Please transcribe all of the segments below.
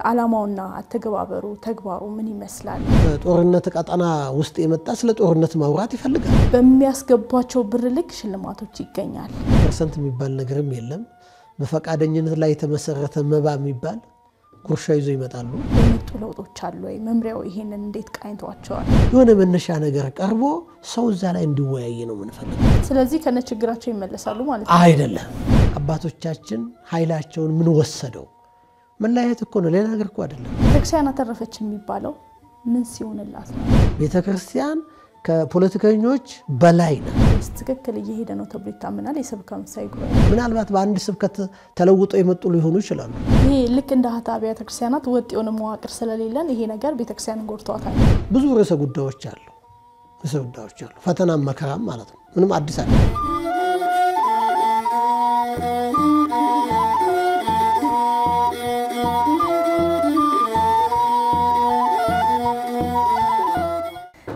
አላማውና አተገባበሩ ተግባሩ ምን ይመስላል? ጦርነት ቀጣና ውስጥ የመጣ ስለ ጦርነት ማውራት ይፈልጋል። በሚያስገቧቸው ብር ልክ ሽልማቶች ይገኛል። ፐርሰንት የሚባል ነገርም የለም። በፈቃደኝነት ላይ የተመሰረተ መባ የሚባል ጉርሻ ይዞ ይመጣሉ። የመጡ ለውጦች አሉ ወይ? መምሪያው ይሄንን እንዴት ቃኝቷቸዋል? የሆነ መነሻ ነገር ቀርቦ ሰው እዛ ላይ እንዲወያይ ነው የምንፈልገው። ስለዚህ ከነ ችግራቸው ይመለሳሉ ማለት ነው አይደለም። አባቶቻችን ኃይላቸውን ምን ወሰደው? መላየት እኮ ነው፣ ሌላ ነገር እኮ አይደለም። ቤተክርስቲያን አተረፈች የሚባለው ምን ሲሆንላት ነው? ቤተክርስቲያን ከፖለቲከኞች በላይ ነው። ትክክል እየሄደ ነው ተብሎ ይታመናል። የሰበካ መንፈሳዊ ጉባኤ ምናልባት በአንድ ስብከት ተለውጦ የመጡ ሊሆኑ ይችላሉ። ይሄ ልክ እንደ አብያተ ክርስቲያናት ወጥ የሆነ መዋቅር ስለሌለን ይሄ ነገር ቤተክርስቲያንን ጎድቷታል። ብዙ ርዕሰ ጉዳዮች አሉ፣ ፈተናም መከራም ማለት ነው። ምንም አዲስ አይደለም።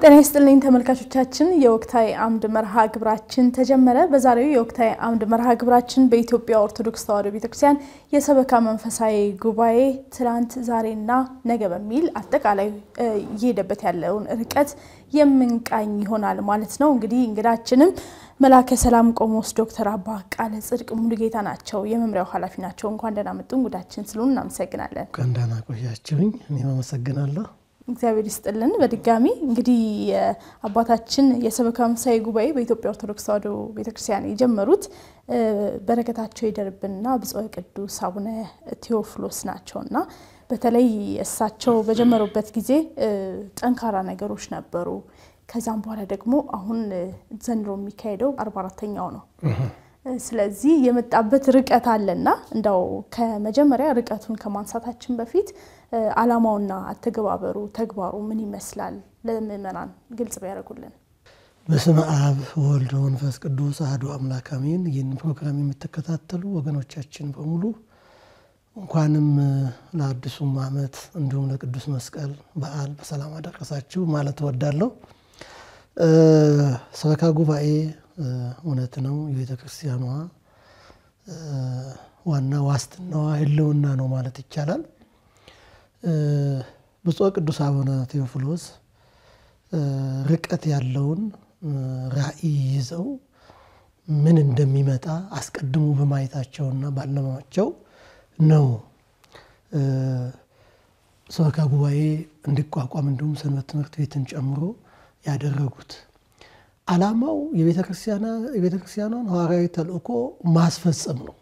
ጤና ይስጥልኝ ተመልካቾቻችን፣ የወቅታዊ አምድ መርሃ ግብራችን ተጀመረ። በዛሬው የወቅታዊ አምድ መርሃ ግብራችን በኢትዮጵያ ኦርቶዶክስ ተዋሕዶ ቤተክርስቲያን የሰበካ መንፈሳዊ ጉባኤ ትላንት ዛሬና ነገ በሚል አጠቃላይ እየሄደበት ያለውን ርቀት የምንቃኝ ይሆናል ማለት ነው። እንግዲህ እንግዳችንም መላከ ሰላም ቆሞስ ዶክተር አባ ቃለ ጽድቅ ሙሉጌታ ናቸው። የመምሪያው ኃላፊ ናቸው። እንኳን ደህና መጡ። እንግዳችን ስለሆኑ እናመሰግናለን። እንኳን ደህና ቆያችሁኝ። እኔም አመሰግናለሁ። እግዚአብሔር ይስጥልን። በድጋሚ እንግዲህ አባታችን የሰበካ መንፈሳዊ ጉባኤ በኢትዮጵያ ኦርቶዶክስ ተዋሕዶ ቤተክርስቲያን የጀመሩት በረከታቸው ይደርብንና ብፁዕ ቅዱስ አቡነ ቴዎፍሎስ ናቸውና በተለይ እሳቸው በጀመሩበት ጊዜ ጠንካራ ነገሮች ነበሩ። ከዛም በኋላ ደግሞ አሁን ዘንድሮ የሚካሄደው 44ኛው ነው። ስለዚህ የመጣበት ርቀት አለና እንደው ከመጀመሪያ ርቀቱን ከማንሳታችን በፊት አላማውና አተገባበሩ ተግባሩ ምን ይመስላል ለምእመናን ግልጽ ቢያደርጉልን። በስመ አብ ወወልድ ወመንፈስ ቅዱስ አሐዱ አምላክ አሜን። ይህን ፕሮግራም የምትከታተሉ ወገኖቻችን በሙሉ እንኳንም ለአዲሱ ዓመት እንዲሁም ለቅዱስ መስቀል በዓል በሰላም አደረሳችሁ ማለት እወዳለሁ። ሰበካ ጉባኤ እውነት ነው የቤተ ክርስቲያኗ ዋና ዋስትናዋ ህልውና ነው ማለት ይቻላል። ብፁዕ ቅዱስ አቡነ ቴዎፍሎስ ርቀት ያለውን ራዕይ ይዘው ምን እንደሚመጣ አስቀድሞ በማየታቸውና ባለማቸው ነው ሰበካ ጉባኤ እንዲቋቋም እንዲሁም ሰንበት ትምህርት ቤትን ጨምሮ ያደረጉት። ዓላማው የቤተክርስቲያኗን ሐዋርያዊ ተልእኮ ማስፈጸም ነው።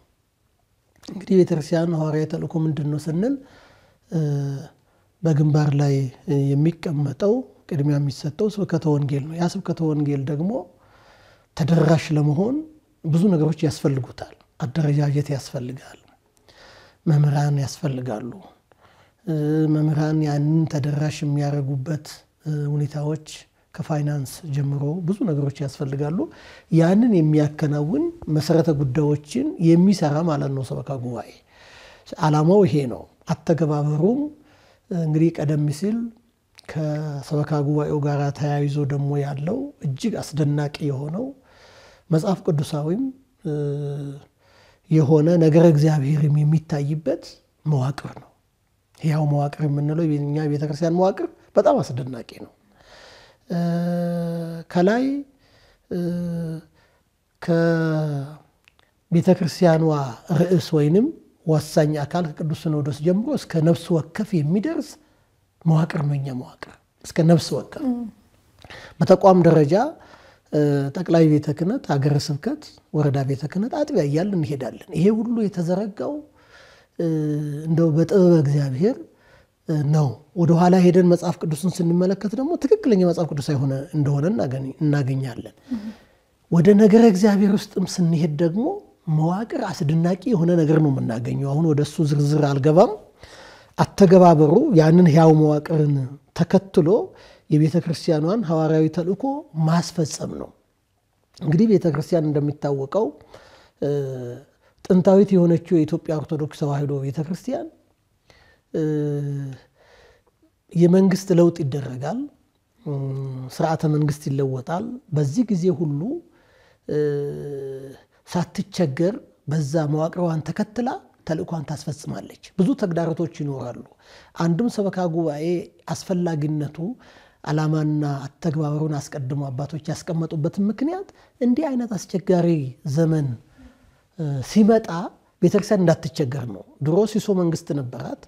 እንግዲህ የቤተክርስቲያን ሐዋርያዊ ተልእኮ ምንድነው ስንል በግንባር ላይ የሚቀመጠው ቅድሚያ የሚሰጠው ስብከተ ወንጌል ነው። ያ ስብከተ ወንጌል ደግሞ ተደራሽ ለመሆን ብዙ ነገሮች ያስፈልጉታል። አደረጃጀት ያስፈልጋል፣ መምህራን ያስፈልጋሉ። መምህራን ያንን ተደራሽ የሚያደርጉበት ሁኔታዎች ከፋይናንስ ጀምሮ ብዙ ነገሮች ያስፈልጋሉ። ያንን የሚያከናውን መሰረተ ጉዳዮችን የሚሰራ ማለት ነው ሰበካ ጉባኤ። ዓላማው ይሄ ነው። አተገባበሩም እንግዲህ ቀደም ሲል ከሰበካ ጉባኤው ጋር ተያይዞ ደግሞ ያለው እጅግ አስደናቂ የሆነው መጽሐፍ ቅዱሳዊም የሆነ ነገረ እግዚአብሔርም የሚታይበት መዋቅር ነው። ያው መዋቅር የምንለው የኛ ቤተክርስቲያን መዋቅር በጣም አስደናቂ ነው። ከላይ ከቤተክርስቲያኗ ርዕስ ወይንም ወሳኝ አካል ከቅዱስ ሲኖዶስ ጀምሮ እስከ ነፍስ ወከፍ የሚደርስ መዋቅር ነው። የኛ መዋቅር እስከ ነፍስ ወከፍ በተቋም ደረጃ ጠቅላይ ቤተ ክህነት፣ ሀገረ ስብከት፣ ወረዳ ቤተ ክህነት፣ አጥቢያ እያልን እንሄዳለን። ይሄ ሁሉ የተዘረጋው እንደው በጥበብ እግዚአብሔር ነው። ወደ ኋላ ሄደን መጽሐፍ ቅዱስን ስንመለከት ደግሞ ትክክለኛ መጽሐፍ ቅዱስ አይሆነ እንደሆነ እናገኛለን። ወደ ነገረ እግዚአብሔር ውስጥም ስንሄድ ደግሞ መዋቅር አስደናቂ የሆነ ነገር ነው የምናገኘው። አሁን ወደሱ ዝርዝር አልገባም። አተገባበሩ ያንን ሕያው መዋቅርን ተከትሎ የቤተ ክርስቲያኗን ሐዋርያዊ ተልእኮ ማስፈጸም ነው። እንግዲህ ቤተ ክርስቲያን እንደሚታወቀው ጥንታዊት የሆነችው የኢትዮጵያ ኦርቶዶክስ ተዋሕዶ ቤተ ክርስቲያን የመንግስት ለውጥ ይደረጋል፣ ስርዓተ መንግስት ይለወጣል። በዚህ ጊዜ ሁሉ ሳትቸገር በዛ መዋቅሯን ተከትላ ተልእኳን ታስፈጽማለች። ብዙ ተግዳሮቶች ይኖራሉ። አንዱም ሰበካ ጉባኤ አስፈላጊነቱ ዓላማና አተግባበሩን አስቀድሞ አባቶች ያስቀመጡበት ምክንያት እንዲህ አይነት አስቸጋሪ ዘመን ሲመጣ ቤተክርስቲያን እንዳትቸገር ነው። ድሮ ሲሶ መንግስት ነበራት፣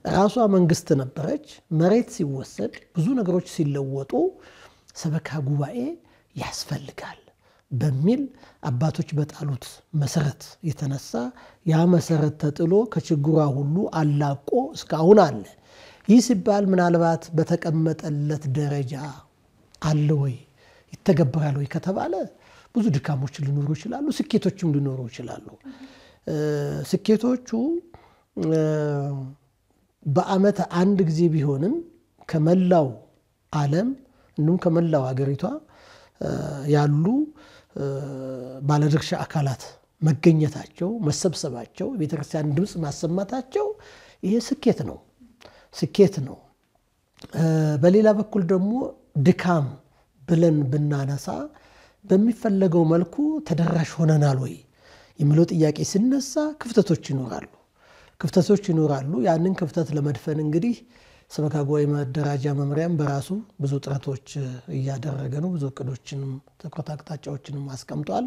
ራሷ መንግስት ነበረች። መሬት ሲወሰድ ብዙ ነገሮች ሲለወጡ ሰበካ ጉባኤ ያስፈልጋል በሚል አባቶች በጣሉት መሰረት የተነሳ ያ መሰረት ተጥሎ ከችግሯ ሁሉ አላቆ እስካሁን አለ። ይህ ሲባል ምናልባት በተቀመጠለት ደረጃ አለ ወይ ይተገበራል ወይ ከተባለ ብዙ ድካሞች ሊኖሩ ይችላሉ፣ ስኬቶችም ሊኖሩ ይችላሉ። ስኬቶቹ በአመት አንድ ጊዜ ቢሆንም ከመላው ዓለም እንዲሁም ከመላው ሀገሪቷ ያሉ ባለድርሻ አካላት መገኘታቸው፣ መሰብሰባቸው፣ ቤተክርስቲያን ድምጽ ማሰማታቸው ይሄ ስኬት ነው። በሌላ በኩል ደግሞ ድካም ብለን ብናነሳ በሚፈለገው መልኩ ተደራሽ ሆነናል ወይ የሚለው ጥያቄ ሲነሳ ክፍተቶች ይኖራሉ። ያንን ክፍተት ለመድፈን እንግዲህ ሰበካ ጉባኤ ማደራጃ መምሪያም በራሱ ብዙ ጥረቶች እያደረገ ነው። ብዙ እቅዶችንም ትኩረት አቅጣጫዎችንም አስቀምጧል።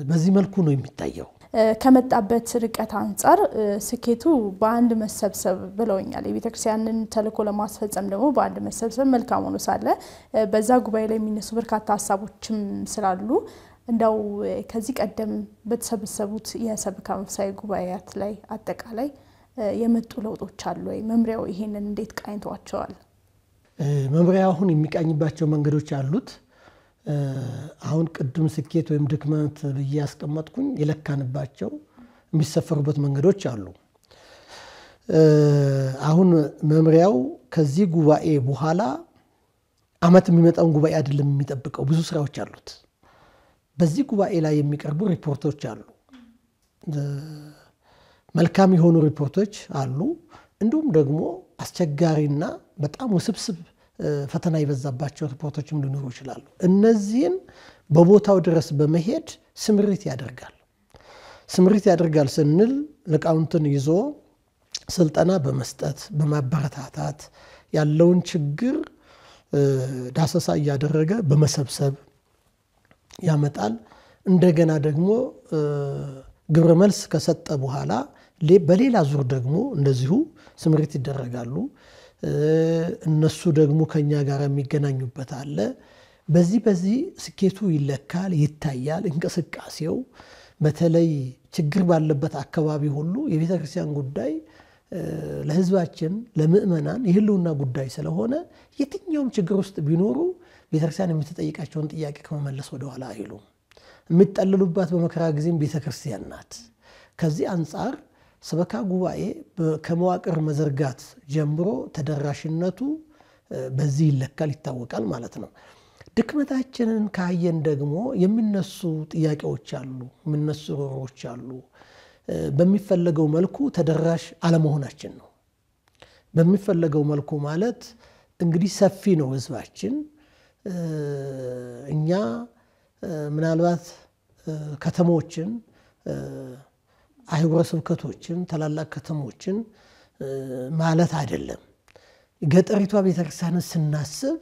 በዚህ መልኩ ነው የሚታየው። ከመጣበት ርቀት አንፃር ስኬቱ በአንድ መሰብሰብ ብለውኛል። የቤተክርስቲያንን ተልእኮ ለማስፈጸም ደግሞ በአንድ መሰብሰብ መልካም ሆኖ ሳለ በዛ ጉባኤ ላይ የሚነሱ በርካታ ሀሳቦችም ስላሉ እንደው ከዚህ ቀደም በተሰበሰቡት የሰበካ መንፈሳዊ ጉባኤያት ላይ አጠቃላይ የመጡ ለውጦች አሉ ወይ? መምሪያው ይሄንን እንዴት ቃኝቷቸዋል? መምሪያው አሁን የሚቃኝባቸው መንገዶች አሉት። አሁን ቅድም ስኬት ወይም ድክመት ብዬ ያስቀመጥኩኝ የለካንባቸው የሚሰፈሩበት መንገዶች አሉ። አሁን መምሪያው ከዚህ ጉባኤ በኋላ አመት የሚመጣውን ጉባኤ አይደለም የሚጠብቀው፣ ብዙ ስራዎች አሉት። በዚህ ጉባኤ ላይ የሚቀርቡ ሪፖርቶች አሉ፣ መልካም የሆኑ ሪፖርቶች አሉ። እንዲሁም ደግሞ አስቸጋሪና በጣም ውስብስብ ፈተና የበዛባቸው ሪፖርቶችም ሊኖሩ ይችላሉ። እነዚህን በቦታው ድረስ በመሄድ ስምሪት ያደርጋል ስንል ሊቃውንትን ይዞ ስልጠና በመስጠት በማበረታታት ያለውን ችግር ዳሰሳ እያደረገ በመሰብሰብ ያመጣል። እንደገና ደግሞ ግብረ መልስ ከሰጠ በኋላ በሌላ ዙር ደግሞ እንደዚሁ ስምሪት ይደረጋሉ። እነሱ ደግሞ ከኛ ጋር የሚገናኙበት አለ። በዚህ ስኬቱ ይለካል፣ ይታያል። እንቅስቃሴው በተለይ ችግር ባለበት አካባቢ ሁሉ የቤተክርስቲያን ጉዳይ ለሕዝባችን ለምእመናን የህልውና ጉዳይ ስለሆነ የትኛውም ችግር ውስጥ ቢኖሩ ቤተክርስቲያን የምትጠይቃቸውን ጥያቄ ከመመለስ ወደ ኋላ አይሉም። የሚጠልሉባት በመከራ ጊዜም ቤተክርስቲያን ናት። ከዚህ አንጻር ሰበካ ጉባኤ ከመዋቅር መዘርጋት ጀምሮ ተደራሽነቱ በዚህ ይለካል፣ ይታወቃል ማለት ነው። ድክመታችንን ካየን ደግሞ የሚነሱ ጥያቄዎች አሉ፣ የሚነሱ ሮሮች አሉ። በሚፈለገው መልኩ ተደራሽ አለመሆናችን ነው። በሚፈለገው መልኩ ማለት እንግዲህ ሰፊ ነው ህዝባችን። እኛ ምናልባት ከተሞችን አህጉረ ስብከቶችን ታላላቅ ከተሞችን ማለት አይደለም። ገጠሪቷ ቤተክርስቲያንን ስናስብ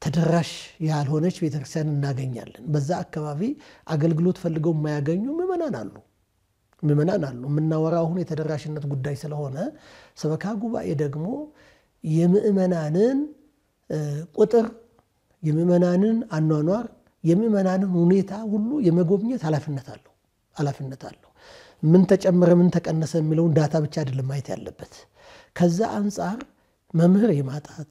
ተደራሽ ያልሆነች ቤተክርስቲያን እናገኛለን። በዛ አካባቢ አገልግሎት ፈልገው የማያገኙ ምእመናን አሉ። የምናወራው አሁን የተደራሽነት ጉዳይ ስለሆነ ሰበካ ጉባኤ ደግሞ የምእመናንን ቁጥር፣ የምእመናንን አኗኗር፣ የምእመናንን ሁኔታ ሁሉ የመጎብኘት ኃላፊነት አለው። ምን ተጨመረ ምን ተቀነሰ የሚለውን ዳታ ብቻ አይደለም ማየት ያለበት። ከዛ አንጻር መምህር የማጣት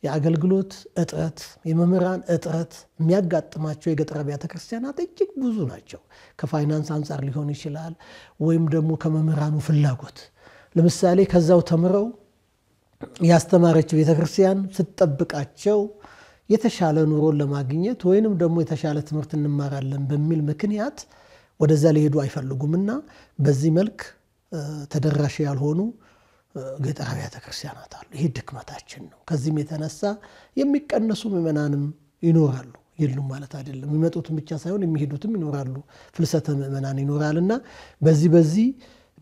የአገልግሎት እጥረት፣ የመምህራን እጥረት የሚያጋጥማቸው የገጠር አብያተ ክርስቲያናት እጅግ ብዙ ናቸው። ከፋይናንስ አንጻር ሊሆን ይችላል፣ ወይም ደግሞ ከመምህራኑ ፍላጎት። ለምሳሌ ከዛው ተምረው ያስተማረችው ቤተክርስቲያን ስትጠብቃቸው የተሻለ ኑሮን ለማግኘት ወይንም ደግሞ የተሻለ ትምህርት እንማራለን በሚል ምክንያት ወደዛ ሊሄዱ አይፈልጉምና በዚህ መልክ ተደራሽ ያልሆኑ ገጠር አብያተ ክርስቲያናት አሉ። ይሄ ድክመታችን ነው። ከዚህም የተነሳ የሚቀነሱ ምእመናንም ይኖራሉ፣ የሉም ማለት አይደለም። የሚመጡትም ብቻ ሳይሆን የሚሄዱትም ይኖራሉ፣ ፍልሰተ ምእመናን ይኖራልና በዚህ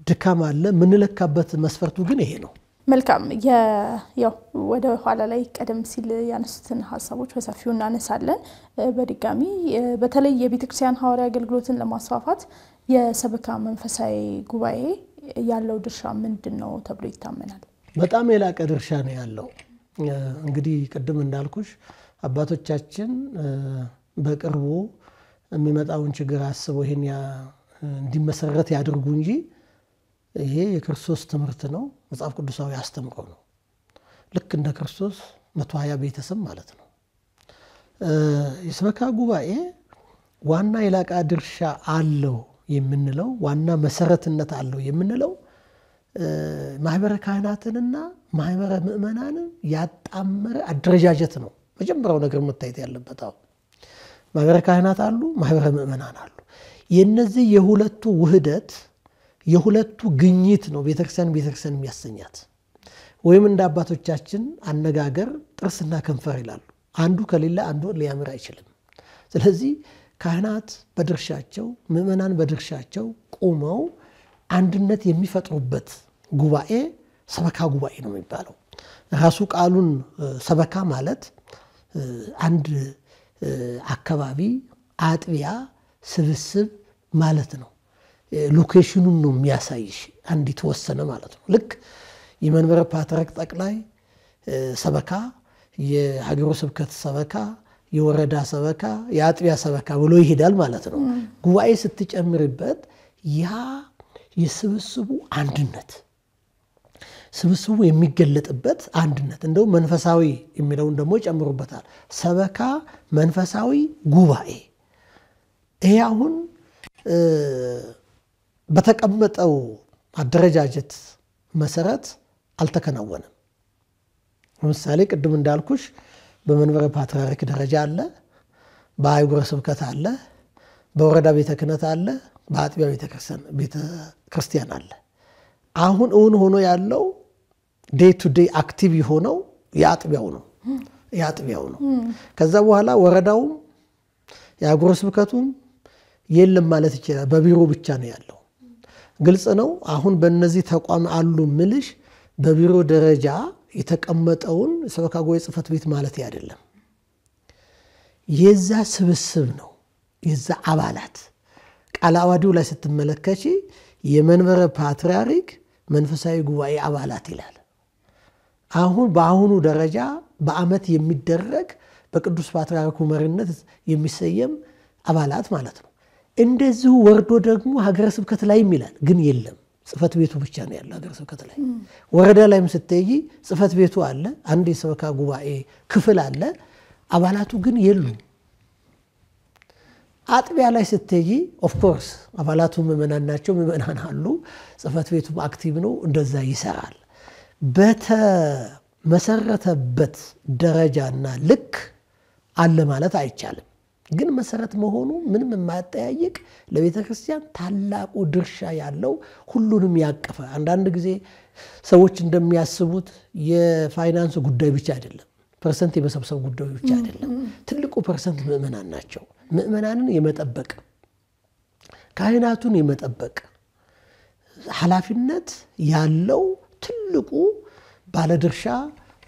ድካም አለ። ምንለካበት መስፈርቱ ግን ይሄ ነው። መልካም ያው ወደ ኋላ ላይ ቀደም ሲል ያነሱትን ሀሳቦች በሰፊው እናነሳለን። በድጋሚ በተለይ የቤተክርስቲያን ሐዋርያዊ አገልግሎትን ለማስፋፋት የሰበካ መንፈሳዊ ጉባኤ ያለው ድርሻ ምንድነው ተብሎ ይታመናል? በጣም የላቀ ድርሻ ነው ያለው። እንግዲህ ቅድም እንዳልኩሽ አባቶቻችን በቅርቡ የሚመጣውን ችግር አስበው ይሄን እንዲመሰረት ያድርጉ እንጂ ይሄ የክርስቶስ ትምህርት ነው፣ መጽሐፍ ቅዱሳዊ አስተምሮ ነው። ልክ እንደ ክርስቶስ 120 ቤተሰብ ማለት ነው። የሰበካ ጉባኤ ዋና የላቀ ድርሻ አለው የምንለው ዋና መሰረትነት አለው የምንለው ማህበረ ካህናትንና ማህበረ ምእመናንን ያጣመረ አደረጃጀት ነው። መጀመሪያው ነገር መታየት ያለበት አሁን ማህበረ ካህናት አሉ፣ ማህበረ ምእመናን አሉ። የነዚህ የሁለቱ ውህደት የሁለቱ ግኝት ነው ቤተክርስቲያን የሚያሰኛት። ወይም እንደ አባቶቻችን አነጋገር ጥርስና ከንፈር ይላሉ። አንዱ ከሌላ አንዱ ሊያምር አይችልም። ስለዚህ ካህናት በድርሻቸው ምእመናን በድርሻቸው ቆመው አንድነት የሚፈጥሩበት ጉባኤ ሰበካ ጉባኤ ነው የሚባለው። ራሱ ቃሉን ሰበካ ማለት አንድ አካባቢ አጥቢያ ስብስብ ማለት ነው። ሎኬሽኑን ነው የሚያሳይሽ፣ አንድ የተወሰነ ማለት ነው። ልክ የመንበረ ፓትርያርክ ጠቅላይ ሰበካ፣ የሀገረ ስብከት ሰበካ፣ የወረዳ ሰበካ፣ የአጥቢያ ሰበካ ብሎ ይሄዳል ማለት ነው። ጉባኤ ስትጨምርበት ያ የስብስቡ አንድነት ስብስቡ የሚገለጥበት አንድነት እንደው መንፈሳዊ የሚለውን ደግሞ ይጨምሩበታል። ሰበካ መንፈሳዊ ጉባኤ ይሄ አሁን በተቀመጠው አደረጃጀት መሰረት አልተከናወነም። ለምሳሌ ቅድም እንዳልኩሽ በመንበረ ፓትርያርክ ደረጃ አለ፣ በአህጉረ ስብከት አለ፣ በወረዳ ቤተ ክህነት አለ፣ በአጥቢያ ቤተ ክርስቲያን አለ። አሁን እውን ሆኖ ያለው ዴይ ቱ ዴይ አክቲቭ የሆነው የአጥቢያው ነው። ከዛ በኋላ ወረዳውም የአህጉረ ስብከቱም የለም ማለት ይችላል። በቢሮ ብቻ ነው ያለው። ግልጽ ነው። አሁን በእነዚህ ተቋም አሉ ምልሽ በቢሮ ደረጃ የተቀመጠውን ሰበካ ጉባኤ ጽሕፈት ቤት ማለት አይደለም። የዛ ስብስብ ነው፣ የዛ አባላት ቃለ ዓዋዲው ላይ ስትመለከቺ የመንበረ ፓትርያርክ መንፈሳዊ ጉባኤ አባላት ይላል። አሁን በአሁኑ ደረጃ በዓመት የሚደረግ በቅዱስ ፓትርያርኩ መሪነት የሚሰየም አባላት ማለት ነው። እንደዚሁ ወርዶ ደግሞ ሀገረ ስብከት ላይም ይላል፣ ግን የለም። ጽሕፈት ቤቱ ብቻ ነው ያለው ሀገረ ስብከት ላይ። ወረዳ ላይም ስትሄጂ ጽሕፈት ቤቱ አለ፣ አንድ የሰበካ ጉባኤ ክፍል አለ፣ አባላቱ ግን የሉም። አጥቢያ ላይ ስትሄጂ ኦፍኮርስ አባላቱ ምእመናን ናቸው፣ ምእመናን አሉ፣ ጽሕፈት ቤቱ አክቲቭ ነው፣ እንደዛ ይሰራል። በተመሰረተበት ደረጃና ልክ አለ ማለት አይቻልም። ግን መሰረት መሆኑ ምንም የማያጠያይቅ ለቤተ ክርስቲያን ታላቁ ድርሻ ያለው ሁሉንም ያቀፈ። አንዳንድ ጊዜ ሰዎች እንደሚያስቡት የፋይናንስ ጉዳይ ብቻ አይደለም፣ ፐርሰንት የመሰብሰብ ጉዳይ ብቻ አይደለም። ትልቁ ፐርሰንት ምእመናን ናቸው። ምእመናንን የመጠበቅ ካህናቱን የመጠበቅ ኃላፊነት ያለው ትልቁ ባለድርሻ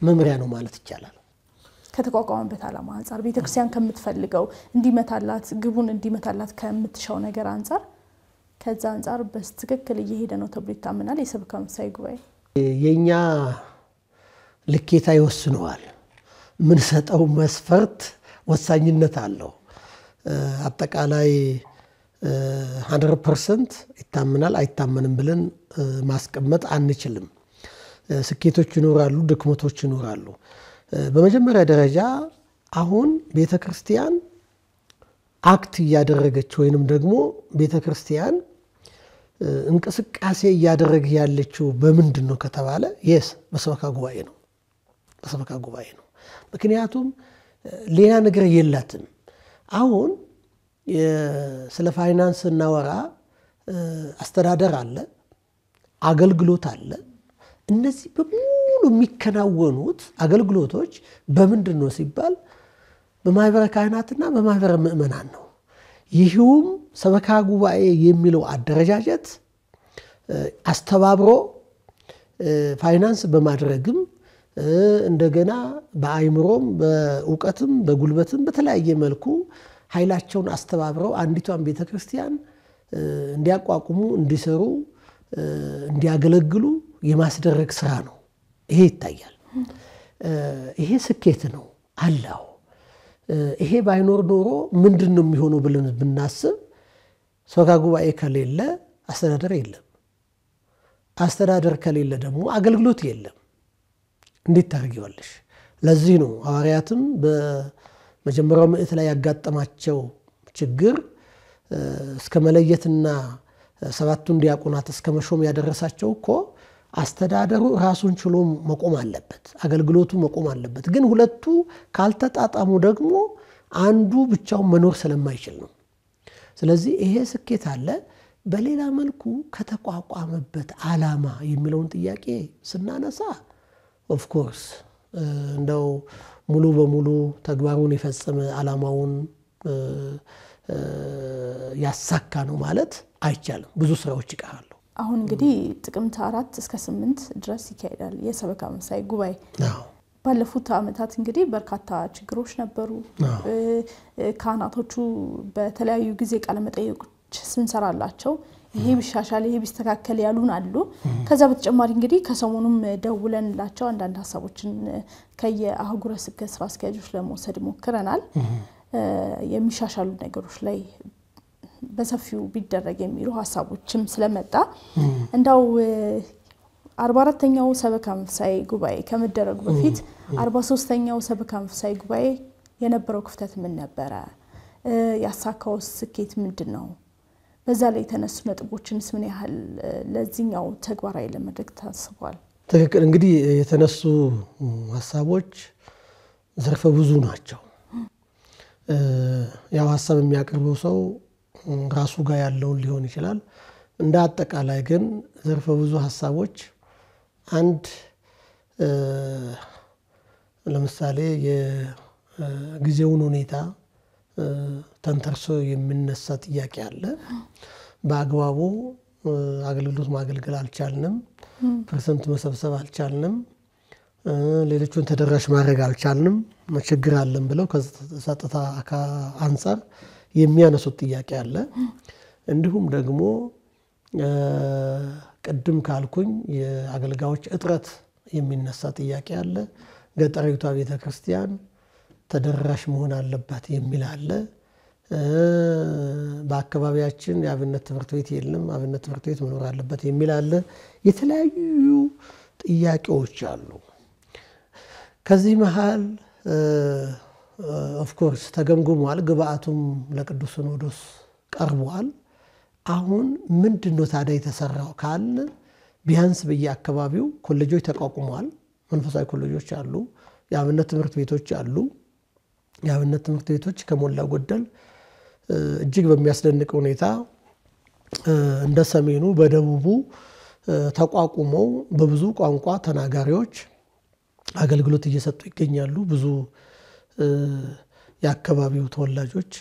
መምሪያ ነው ማለት ይቻላል። ከተቋቋመበት ዓላማ አንፃር ቤተክርስቲያን ከምትፈልገው እንዲመታላት ግቡን እንዲመታላት ከምትሻው ነገር አንፃር ከዛ አንፃር በትክክል እየሄደ ነው ተብሎ ይታመናል። የሰበካ መንፈሳዊ ጉባኤ የኛ ልኬታ ይወስነዋል። ምን ሰጠው መስፈርት ወሳኝነት አለው። አጠቃላይ 100% ይታመናል አይታመንም ብለን ማስቀመጥ አንችልም። ስኬቶች ይኖራሉ፣ ድክመቶች ይኖራሉ። በመጀመሪያ ደረጃ አሁን ቤተክርስቲያን አክት እያደረገች ወይንም ደግሞ ቤተክርስቲያን እንቅስቃሴ እያደረገ ያለችው በምንድን ነው ከተባለ በሰበካ ጉባኤ ነው። በሰበካ ጉባኤ ነው። ምክንያቱም ሌላ ነገር የላትም። አሁን ስለ ፋይናንስ እናወራ፣ አስተዳደር አለ፣ አገልግሎት አለ። እነዚህ በሙሉ የሚከናወኑት አገልግሎቶች በምንድን ነው ሲባል በማህበረ ካህናትና በማህበረ ምእመናን ነው። ይህውም ሰበካ ጉባኤ የሚለው አደረጃጀት አስተባብሮ ፋይናንስ በማድረግም እንደገና በአይምሮም በእውቀትም በጉልበትም በተለያየ መልኩ ኃይላቸውን አስተባብረው አንዲቷን ቤተክርስቲያን እንዲያቋቁሙ እንዲሰሩ እንዲያገለግሉ የማስደረግ ስራ ነው። ይሄ ይታያል። ይሄ ስኬት ነው አላው። ይሄ ባይኖር ኖሮ ምንድነው የሚሆነው ብለን ብናስብ ሰበካ ጉባኤ ከሌለ አስተዳደር የለም። አስተዳደር ከሌለ ደግሞ አገልግሎት የለም። እንዴት ታርጊዋለሽ? ለዚህ ነው ሐዋርያትም በመጀመሪያው ምዕት ላይ ያጋጠማቸው ችግር እስከ መለየትና ሰባቱን ዲያቆናት እስከ መሾም ያደረሳቸው እኮ አስተዳደሩ ራሱን ችሎ መቆም አለበት፣ አገልግሎቱ መቆም አለበት። ግን ሁለቱ ካልተጣጣሙ ደግሞ አንዱ ብቻውን መኖር ስለማይችል ነው። ስለዚህ ይሄ ስኬት አለ። በሌላ መልኩ ከተቋቋመበት ዓላማ የሚለውን ጥያቄ ስናነሳ ኦፍ ኮርስ እንደው ሙሉ በሙሉ ተግባሩን የፈጸመ ዓላማውን ያሳካ ነው ማለት አይቻልም። ብዙ ስራዎች ይቀራሉ። አሁን እንግዲህ ጥቅምት 4 እስከ 8 ድረስ ይካሄዳል የሰበካ መንፈሳዊ ጉባኤ። ባለፉት ዓመታት እንግዲህ በርካታ ችግሮች ነበሩ። ካህናቶቹ በተለያዩ ጊዜ ቃለ መጠይቆች ስንሰራላቸው ይሄ ቢሻሻል ይሄ ቢስተካከል ያሉን አሉ። ከዛ በተጨማሪ እንግዲህ ከሰሞኑም ደውለንላቸው አንዳንድ ሐሳቦችን ከየአህጉረ ስብከት ስራ አስኪያጆች ለመውሰድ ሞክረናል። የሚሻሻሉ ነገሮች ላይ በሰፊው ቢደረግ የሚሉ ሐሳቦችም ስለመጣ እንዳው 44ኛው ሰበካ መንፈሳዊ ጉባኤ ከመደረጉ በፊት 43ኛው ሰበካ መንፈሳዊ ጉባኤ የነበረው ክፍተት ምን ነበረ? ያሳካው ስኬት ምንድነው? በዛ ላይ የተነሱ ነጥቦችንስ ምን ያህል ለዚህኛው ተግባራዊ ለማድረግ ታስቧል? ትክክል። እንግዲህ የተነሱ ሐሳቦች ዘርፈ ብዙ ናቸው። ያው ሐሳብ የሚያቀርበው ሰው ራሱ ጋር ያለውን ሊሆን ይችላል። እንደ አጠቃላይ ግን ዘርፈ ብዙ ሐሳቦች አንድ ለምሳሌ የጊዜውን ሁኔታ ተንተርሶ የሚነሳ ጥያቄ አለ። በአግባቡ አገልግሎት ማገልገል አልቻልንም፣ ፐርሰንት መሰብሰብ አልቻልንም፣ ሌሎቹን ተደራሽ ማድረግ አልቻልንም፣ ችግር አለን ብለው ከጸጥታ አንፃር የሚያነሱት ጥያቄ አለ። እንዲሁም ደግሞ ቅድም ካልኩኝ የአገልጋዮች እጥረት የሚነሳ ጥያቄ አለ። ገጠሪቷ ቤተክርስቲያን ተደራሽ መሆን አለባት የሚል አለ። በአካባቢያችን የአብነት ትምህርት ቤት የለም፣ አብነት ትምህርት ቤት መኖር አለበት የሚል አለ። የተለያዩ ጥያቄዎች አሉ። ከዚህ መሃል ኦፍ ኮርስ ተገምግሟል። ግብአቱም ለቅዱስ ሲኖዶስ ቀርቧል። አሁን ምንድነው ታዲያ የተሰራው ካል ቢያንስ በየአካባቢው ኮሌጆች ተቋቁመዋል። መንፈሳዊ ኮሌጆች አሉ፣ የአብነት ትምህርት ቤቶች አሉ። የአብነት ትምህርት ቤቶች ከሞላ ጎደል እጅግ በሚያስደንቅ ሁኔታ እንደ ሰሜኑ በደቡቡ ተቋቁመው በብዙ ቋንቋ ተናጋሪዎች አገልግሎት እየሰጡ ይገኛሉ። ብዙ የአካባቢው ተወላጆች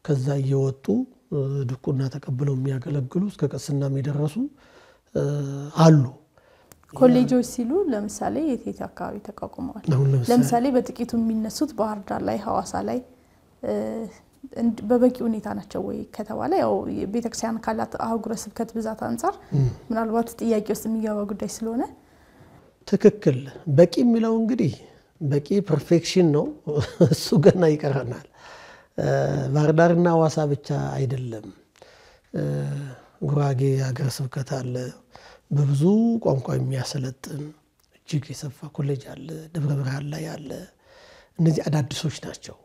ከዛ እየወጡ ድቁና ተቀብለው የሚያገለግሉ እስከ ቅስና የሚደርሱ አሉ። ኮሌጆች ሲሉ ለምሳሌ የት አካባቢ ተቋቁመዋል? ለምሳሌ በጥቂቱ የሚነሱት ባህር ዳር ላይ፣ ሐዋሳ ላይ በበቂ ሁኔታ ናቸው ወይ ከተባለ ያው ቤተክርስቲያን ካላት አህጉረ ስብከት ብዛት አንፃር ምናልባት ጥያቄ ውስጥ የሚገባ ጉዳይ ስለሆነ ትክክል። በቂ የሚለው እንግዲህ በቂ ፐርፌክሽን ነው፣ እሱ ገና ይቀረናል። ባህር ዳርና ሐዋሳ ብቻ አይደለም። ጉራጌ ሀገረ ስብከት አለ፣ በብዙ ቋንቋ የሚያሰለጥን እጅግ የሰፋ ኮሌጅ አለ። ደብረ ብርሃን ላይ አለ። እነዚህ አዳዲሶች ናቸው።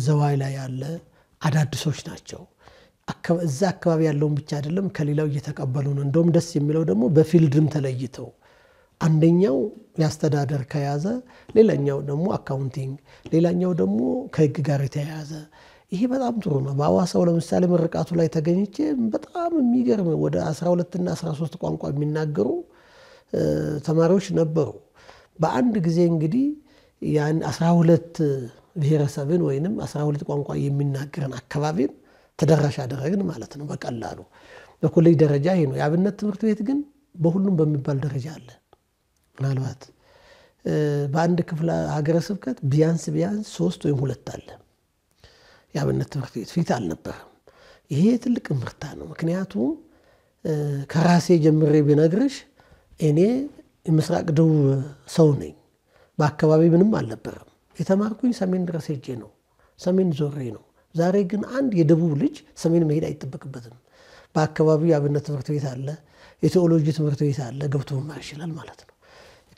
ዘዋይ ላይ አለ፣ አዳዲሶች ናቸው። እዛ አካባቢ ያለውን ብቻ አይደለም ከሌላው እየተቀበሉ ነው። እንደውም ደስ የሚለው ደግሞ በፊልድም ተለይተው አንደኛው ያስተዳደር ከያዘ ሌላኛው ደግሞ አካውንቲንግ፣ ሌላኛው ደግሞ ከህግ ጋር የተያያዘ ይሄ በጣም ጥሩ ነው። በሐዋሳው ለምሳሌ ምርቃቱ ላይ ተገኝቼ በጣም የሚገርም ወደ 12 እና 13 ቋንቋ የሚናገሩ ተማሪዎች ነበሩ። በአንድ ጊዜ እንግዲህ ያን 12 ብሔረሰብን ወይንም 12 ቋንቋ የሚናገርን አካባቢን ተደራሽ አደረግን ማለት ነው በቀላሉ። በኮሌጅ ደረጃ ይሄ ነው። የአብነት ትምህርት ቤት ግን በሁሉም በሚባል ደረጃ አለ። ምናልባት በአንድ ክፍለ ሀገረ ስብከት ቢያንስ 3 ወይም 2 አለ የአብነት ትምህርት ቤት። ፊት አልነበረም። ይሄ ትልቅ ምርታ ነው። ምክንያቱም ከራሴ ጀምሬ ቢነግርሽ እኔ የምስራቅ ደቡብ ሰው ነኝ። በአካባቢ ምንም አልነበረም። የተማርኩኝ ሰሜን ድረስ ሄጄ ነው፣ ሰሜን ዞሬ ነው። ዛሬ ግን አንድ የደቡብ ልጅ ሰሜን መሄድ አይጠበቅበትም። በአካባቢው የአብነት ትምህርት ቤት አለ፣ የቴዎሎጂ ትምህርት ቤት አለ፣ ገብቶ መማር ይችላል ማለት ነው።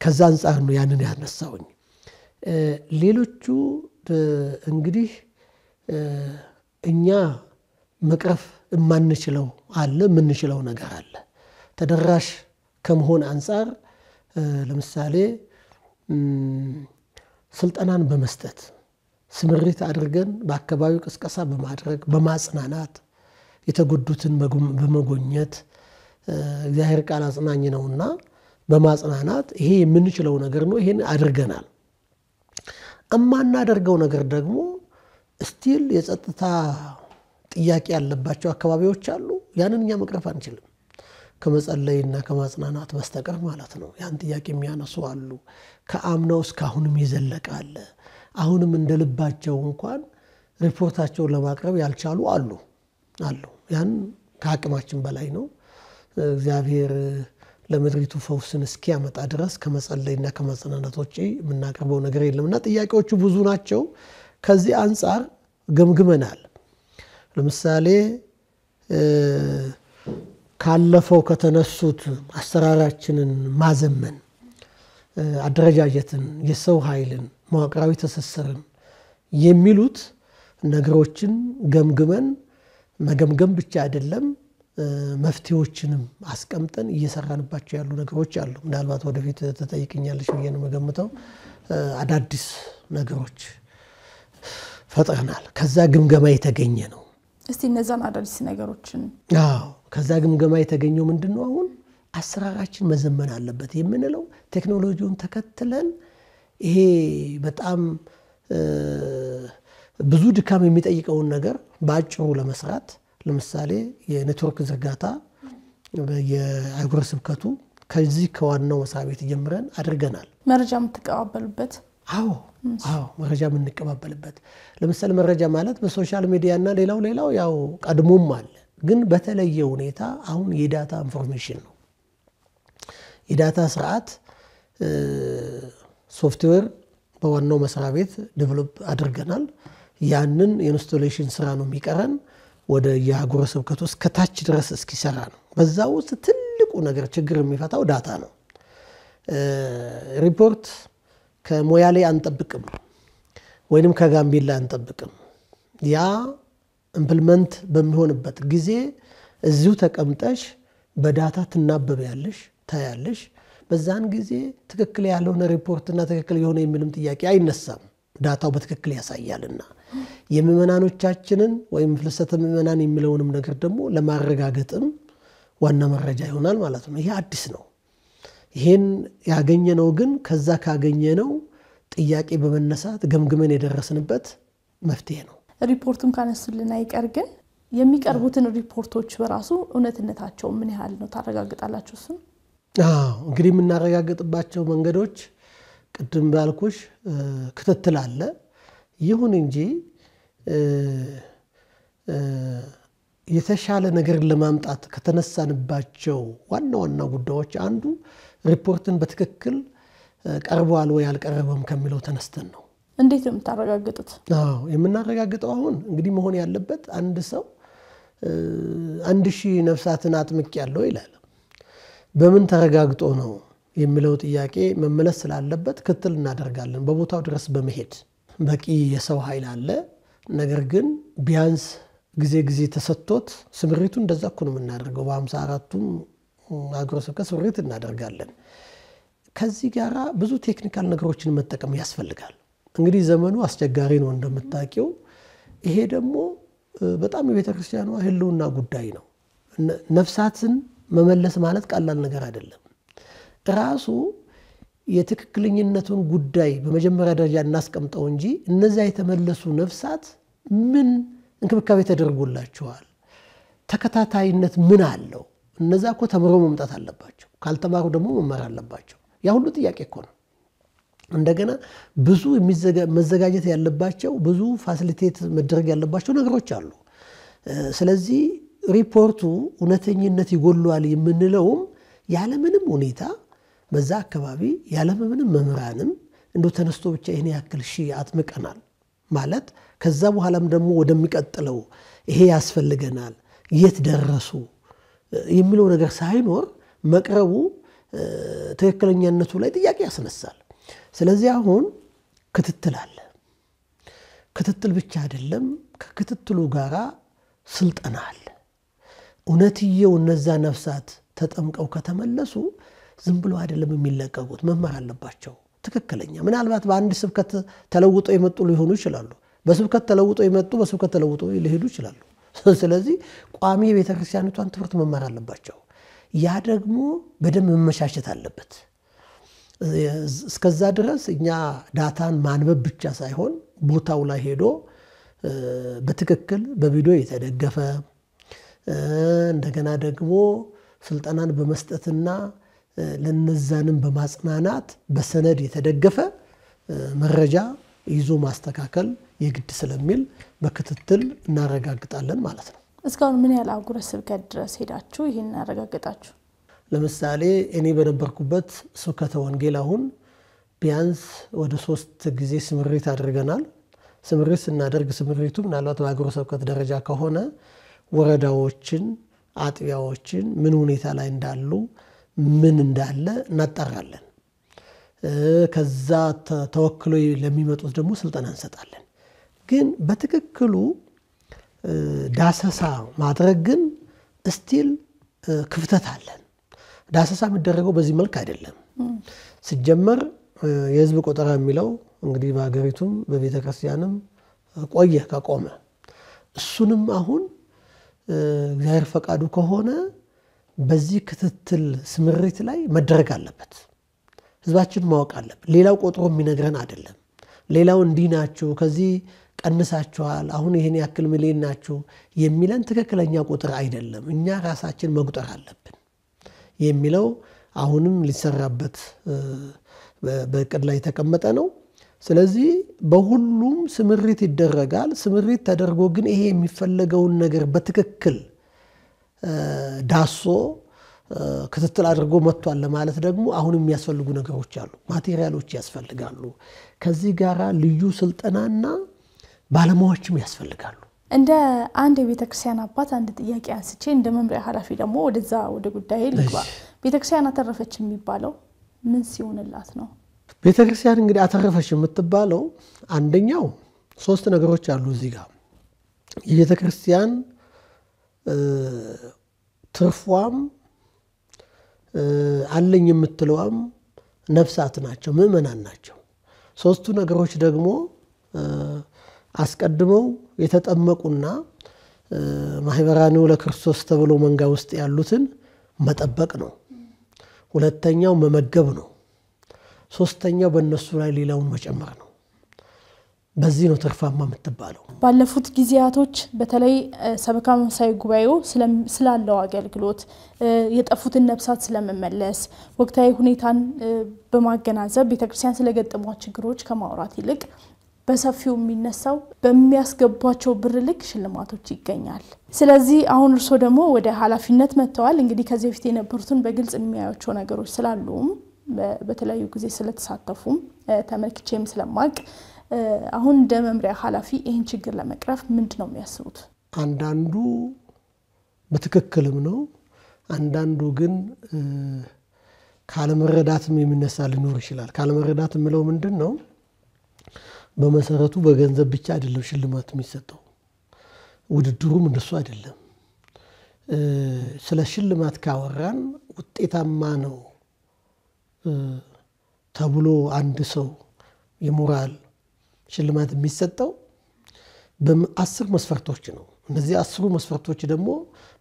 ከዛ አንጻር ነው ያንን ያነሳውኝ። ሌሎቹ እንግዲህ እኛ መቅረፍ የማንችለው አለ፣ የምንችለው ነገር አለ። ተደራሽ ከመሆን አንጻር ለምሳሌ ስልጠናን በመስጠት ስምሪት አድርገን በአካባቢው ቅስቀሳ በማድረግ በማጽናናት የተጎዱትን በመጎኘት እግዚአብሔር ቃል አጽናኝ ነውና በማጽናናት ይሄ የምንችለው ነገር ነው። ይሄን አድርገናል። እማናደርገው ነገር ደግሞ ስቲል የጸጥታ ጥያቄ ያለባቸው አካባቢዎች አሉ። ያንን እኛ መቅረፍ አንችልም ከመጸለይና ከማጽናናት በስተቀር ማለት ነው። ያን ጥያቄ የሚያነሱ አሉ። ከአምናው እስካሁንም የዘለቀ አለ። አሁንም እንደልባቸው እንኳን ሪፖርታቸውን ለማቅረብ ያልቻሉ አሉ። ያን ከአቅማችን በላይ ነው። እግዚአብሔር ለምድሪቱ ፈውስን እስኪያመጣ ድረስ ከመጸለይና ከማጽናናት ውጪ የምናቀርበው ነገር የለምና ጥያቄዎቹ ብዙ ናቸው። ከዚህ አንጻር ገምግመናል። ለምሳሌ ካለፈው ከተነሱት አሰራራችንን ማዘመን፣ አደረጃጀትን፣ የሰው ኃይልን፣ መዋቅራዊ ትስስርን የሚሉት ነገሮችን ገምግመን መገምገም ብቻ አይደለም መፍትሄዎችንም አስቀምጠን እየሰራንባቸው ያሉ ነገሮች አሉ። ምናልባት ወደፊት ተጠይቅኛለሽ ብዬ ነው የምገምተው። አዳዲስ ነገሮች ፈጥረናል። ከዛ ግምገማ የተገኘ ነው። እስቲ እነዛን አዳዲስ ነገሮችን ከዛ ግምገማ የተገኘው ምንድነው? አሁን አሰራራችን መዘመን አለበት የምንለው ቴክኖሎጂውን ተከትለን ይሄ በጣም ብዙ ድካም የሚጠይቀውን ነገር በአጭሩ ለመስራት ለምሳሌ የኔትወርክ ዝርጋታ የአህጉረ ስብከቱ ከዚህ ከዋናው መስሪያ ቤት ጀምረን አድርገናል። መረጃ የምትቀባበሉበት? አዎ መረጃ የምንቀባበልበት። ለምሳሌ መረጃ ማለት በሶሻል ሚዲያና ሌላው ያው ቀድሞም አለ፣ ግን በተለየ ሁኔታ አሁን የዳታ ኢንፎርሜሽን ነው። የዳታ ስርዓት ሶፍትዌር በዋናው መስሪያ ቤት ዴቨሎፕ አድርገናል። ያንን የኢንስቶሌሽን ስራ ነው የሚቀረን። ወደ የአህጉረ ስብከቱ እስከ ታች ድረስ እስኪሰራ ነው። በዛ ውስጥ ትልቁ ነገር ችግር የሚፈታው ዳታ ነው። ሪፖርት ከሞያሌ አንጠብቅም ወይንም ከጋምቤላ አንጠብቅም። ያ ኢምፕሊመንት በሚሆንበት ጊዜ እዚሁ ተቀምጠሽ በዳታ ትናበቢያለሽ፣ ታያለሽ። በዛን ጊዜ ትክክል ያልሆነ ሪፖርትና ትክክል የሆነ የሚልም ጥያቄ አይነሳም። ዳታው በትክክል ያሳያልና የምእመናኖቻችንን ወይም ፍልሰተ ምእመናን የሚለውንም ነገር ደግሞ ለማረጋገጥም ዋና መረጃ ይሆናል ማለት ነው። ይሄ አዲስ ነው። ይሄን ያገኘነው ግን ከዛ ካገኘነው ጥያቄ በመነሳት ገምግመን የደረስንበት መፍትሄ ነው። ሪፖርቱን ካነሱልን አይቀር ግን የሚቀርቡትን ሪፖርቶች በራሱ እውነትነታቸው ምን ያህል ነው ታረጋግጣላችሁ? እሱ እንግዲህ የምናረጋግጥባቸው መንገዶች ቅድም ባልኩሽ ክትትል አለ። ይሁን እንጂ የተሻለ ነገር ለማምጣት ከተነሳንባቸው ዋና ጉዳዮች አንዱ ሪፖርትን በትክክል ቀርቧል ወይ አልቀረበም ከሚለው ተነስተን ነው። እንዴት ነው የምታረጋግጡት? የምናረጋግጠው አሁን እንግዲህ መሆን ያለበት አንድ ሰው 1000 ነፍሳትን አጥምቅ ያለው ይላል። በምን ተረጋግጦ ነው የሚለው ጥያቄ መመለስ ስላለበት ክትል እናደርጋለን። በቦታው ድረስ በመሄድ በቂ የሰው ኃይል አለ። ነገር ግን ቢያንስ ጊዜ ተሰጥቶት ስምሪቱ እንደዛ እኮ ነው የምናደርገው። በ54ቱም አህጉረ ስብከት ስምሪት እናደርጋለን። ከዚህ ጋር ብዙ ቴክኒካል ነገሮችን መጠቀም ያስፈልጋል። እንግዲህ ዘመኑ አስቸጋሪ ነው እንደምታውቂው። ይሄ ደግሞ በጣም የቤተክርስቲያኗ ህልውና ጉዳይ ነው። ነፍሳትን መመለስ ማለት ቀላል ነገር አይደለም። ራሱ የትክክለኝነቱን ጉዳይ በመጀመሪያ ደረጃ እናስቀምጠው እንጂ እነዛ የተመለሱ ነፍሳት ምን እንክብካቤ ተደርጎላቸዋል፣ ተከታታይነት ምን አለው? እነዛ እኮ ተምሮ መምጣት አለባቸው። ካልተማሩ ደግሞ መማር አለባቸው። ያ ሁሉ ጥያቄ እኮ ነው። እንደገና ብዙ መዘጋጀት ያለባቸው ብዙ ፋሲሊቴት መደረግ ያለባቸው ነገሮች አሉ። ስለዚህ ሪፖርቱ እውነተኝነት ይጎለዋል የምንለውም ያለምንም ሁኔታ በዛ አካባቢ ያለምንም መምህራንም እንደው ተነስቶ ብቻ ይሄን ያክል አጥምቀናል ማለት ከዛ በኋላም ደግሞ ወደሚቀጥለው ይሄ ያስፈልገናል የት ደረሱ የሚለው ነገር ሳይኖር መቅረቡ ትክክለኛነቱ ላይ ጥያቄ ያስነሳል። ስለዚህ አሁን ክትትል አለ። ክትትል ብቻ አይደለም፣ ከክትትሉ ጋራ ስልጠና አለ። እውነትየው እነዛ ነፍሳት ተጠምቀው ከተመለሱ ዝም ብሎ አይደለም የሚለቀቁት፣ መማር አለባቸው። ትክክለኛ ምናልባት በአንድ ስብከት ተለውጦ የመጡ ሊሆኑ ይችላሉ። በስብከት ተለውጦ የመጡ በስብከት ተለውጦ ሊሄዱ ይችላሉ። ስለዚህ ቋሚ የቤተክርስቲያኒቷን ትምህርት መማር አለባቸው። ያ ደግሞ በደንብ መመቻቸት አለበት። እስከዛ ድረስ እኛ ዳታን ማንበብ ብቻ ሳይሆን ቦታው ላይ ሄዶ በትክክል በቪዲዮ የተደገፈ እንደገና ደግሞ ስልጠናን በመስጠትና ለነዛንም በማጽናናት በሰነድ የተደገፈ መረጃ ይዞ ማስተካከል የግድ ስለሚል በክትትል እናረጋግጣለን ማለት ነው። እስካሁን ምን ያህል አህጉረ ስብከት ድረስ ሄዳችሁ ይሄን ያረጋግጣችሁ? ለምሳሌ እኔ በነበርኩበት ስብከተ ወንጌል አሁን ቢያንስ ወደ 3 ጊዜ ስምሪት አድርገናል። ስምሪት ስናደርግ ስምሪቱ ምናልባት በአህጉረ ስብከት ደረጃ ከሆነ ወረዳዎችን አጥቢያዎችን ምን ሁኔታ ላይ እንዳሉ ምን እንዳለ እናጣራለን። ከዛ ተወክሎ ለሚመጡት ደግሞ ስልጠና እንሰጣለን። ግን በትክክሉ ዳሰሳ ማድረግ ግን ስቲል ክፍተት አለን። ዳሰሳ የሚደረገው በዚህ መልክ አይደለም። ሲጀመር የህዝብ ቆጠራ የሚለው እንግዲህ በአገሪቱም በቤተክርስቲያንም ቆየ ከቆመ እሱንም አሁን እግዚአብሔር ፈቃዱ ከሆነ በዚህ ክትትል ስምሪት ላይ መደረግ አለበት። ህዝባችን ማወቅ አለበት። ሌላው ቆጥሮ የሚነግረን አይደለም። ሌላው እንዲህ ናችሁ ከዚህ ቀንሳችኋል አሁን ይሄን ያክል ሚሊዮን ናችሁ የሚለን ትክክለኛ ቁጥር አይደለም። እኛ ራሳችን መቁጠር አለብን የሚለው አሁንም ሊሰራበት በእቅድ ላይ የተቀመጠ ነው። ስለዚህ በሁሉም ስምሪት ይደረጋል። ስምሪት ተደርጎ ግን ይሄ የሚፈለገውን ነገር በትክክል ዳሶ ክትትል አድርጎ መጥቷል ለማለት ደግሞ አሁን የሚያስፈልጉ ነገሮች አሉ። ማቴሪያሎች ያስፈልጋሉ። ከዚህ ጋራ ልዩ ስልጠናና ባለሙያዎችም ያስፈልጋሉ። እንደ አንድ የቤተክርስቲያን አባት አንድ ጥያቄ አንስቼ እንደ መምሪያ ኃላፊ ደግሞ ወደ ጉዳይ ልግባ። ቤተክርስቲያን አተረፈች የሚባለው ምን ሲሆንላት ነው? ቤተክርስቲያን እንግዲህ አተረፈች የምትባለው አንደኛው 3 ነገሮች አሉ እዚህ ጋር። የቤተክርስቲያን ትርፏም አለኝ የምትለውም ነፍሳት ናቸው፣ ምእመናን ናቸው። 3ቱ ነገሮች ደግሞ አስቀድመው የተጠመቁና ማህበራኑ ለክርስቶስ ተብሎ መንጋ ውስጥ ያሉትን መጠበቅ ነው። ሁለተኛው መመገብ ነው። ሶስተኛው በእነሱ ላይ ሌላውን መጨመር ነው። በዚህ ነው ትርፋማ የምትባለው። ባለፉት ጊዜያቶች በተለይ ሰበካ መንፈሳዊ ጉባኤው ስላለው አገልግሎት የጠፉትን ነፍሳት ስለመመለስ ወቅታዊ ሁኔታን በማገናዘብ ቤተክርስቲያን ስለገጠሟት ችግሮች ከማውራት ይልቅ በሰፊው የሚነሳው በሚያስገቧቸው ብር ልክ ሽልማቶች ይገኛል። ስለዚህ አሁን እርሶ ደግሞ ወደ ኃላፊነት መጥተዋል። እንግዲህ ከዚህ በፊት የነበሩትን በግልጽ የሚያዩቸው ነገሮች ስላሉም በተለያዩ ጊዜ ስለተሳተፉም ተመልክቼም ስለማቅ አሁን እንደ መምሪያ ኃላፊ ይህን ችግር ለመቅረፍ ምንድነው የሚያስቡት? አንዳንዱ በትክክልም ነው፣ አንዳንዱ ግን ካለመረዳትም የሚነሳ ሊኖር ይችላል። ካለመረዳት ምለው ምንድነው? በመሰረቱ በገንዘብ ብቻ አይደለም ሽልማት የሚሰጠው። ውድድሩም እንደሱ አይደለም። ስለ ሽልማት ካወራን ውጤታማ ነው ተብሎ አንድ ሰው የሞራል ሽልማት የሚሰጠው በ10 መስፈርቶች ነው። እነዚህ 10 መስፈርቶች ደግሞ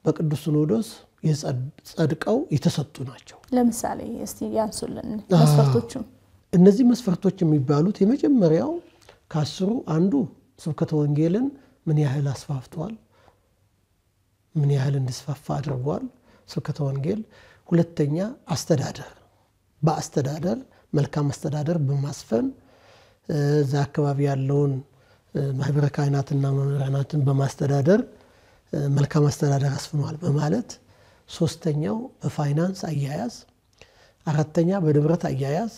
በቅዱስ ሲኖዶስ የጸድቀው የተሰጡ ናቸው። ለምሳሌ እስቲ ያንሱልን መስፈርቶቹ። እነዚህ መስፈርቶች የሚባሉት የመጀመሪያው ከ10 አንዱ ስብከተ ወንጌልን ምን ያህል አስፋፍቷል፣ ምን ያህል እንዲስፋፋ አድርጓል ስብከተ ወንጌል። ሁለተኛ አስተዳደር፣ በአስተዳደር መልካም አስተዳደር በማስፈን እዛ አካባቢ ያለውን ማህበረ ካህናትና መምህራናትን በማስተዳደር መልካም አስተዳደር አስፍኗል በማለት። ሶስተኛው በፋይናንስ አያያዝ፣ አራተኛ በንብረት አያያዝ፣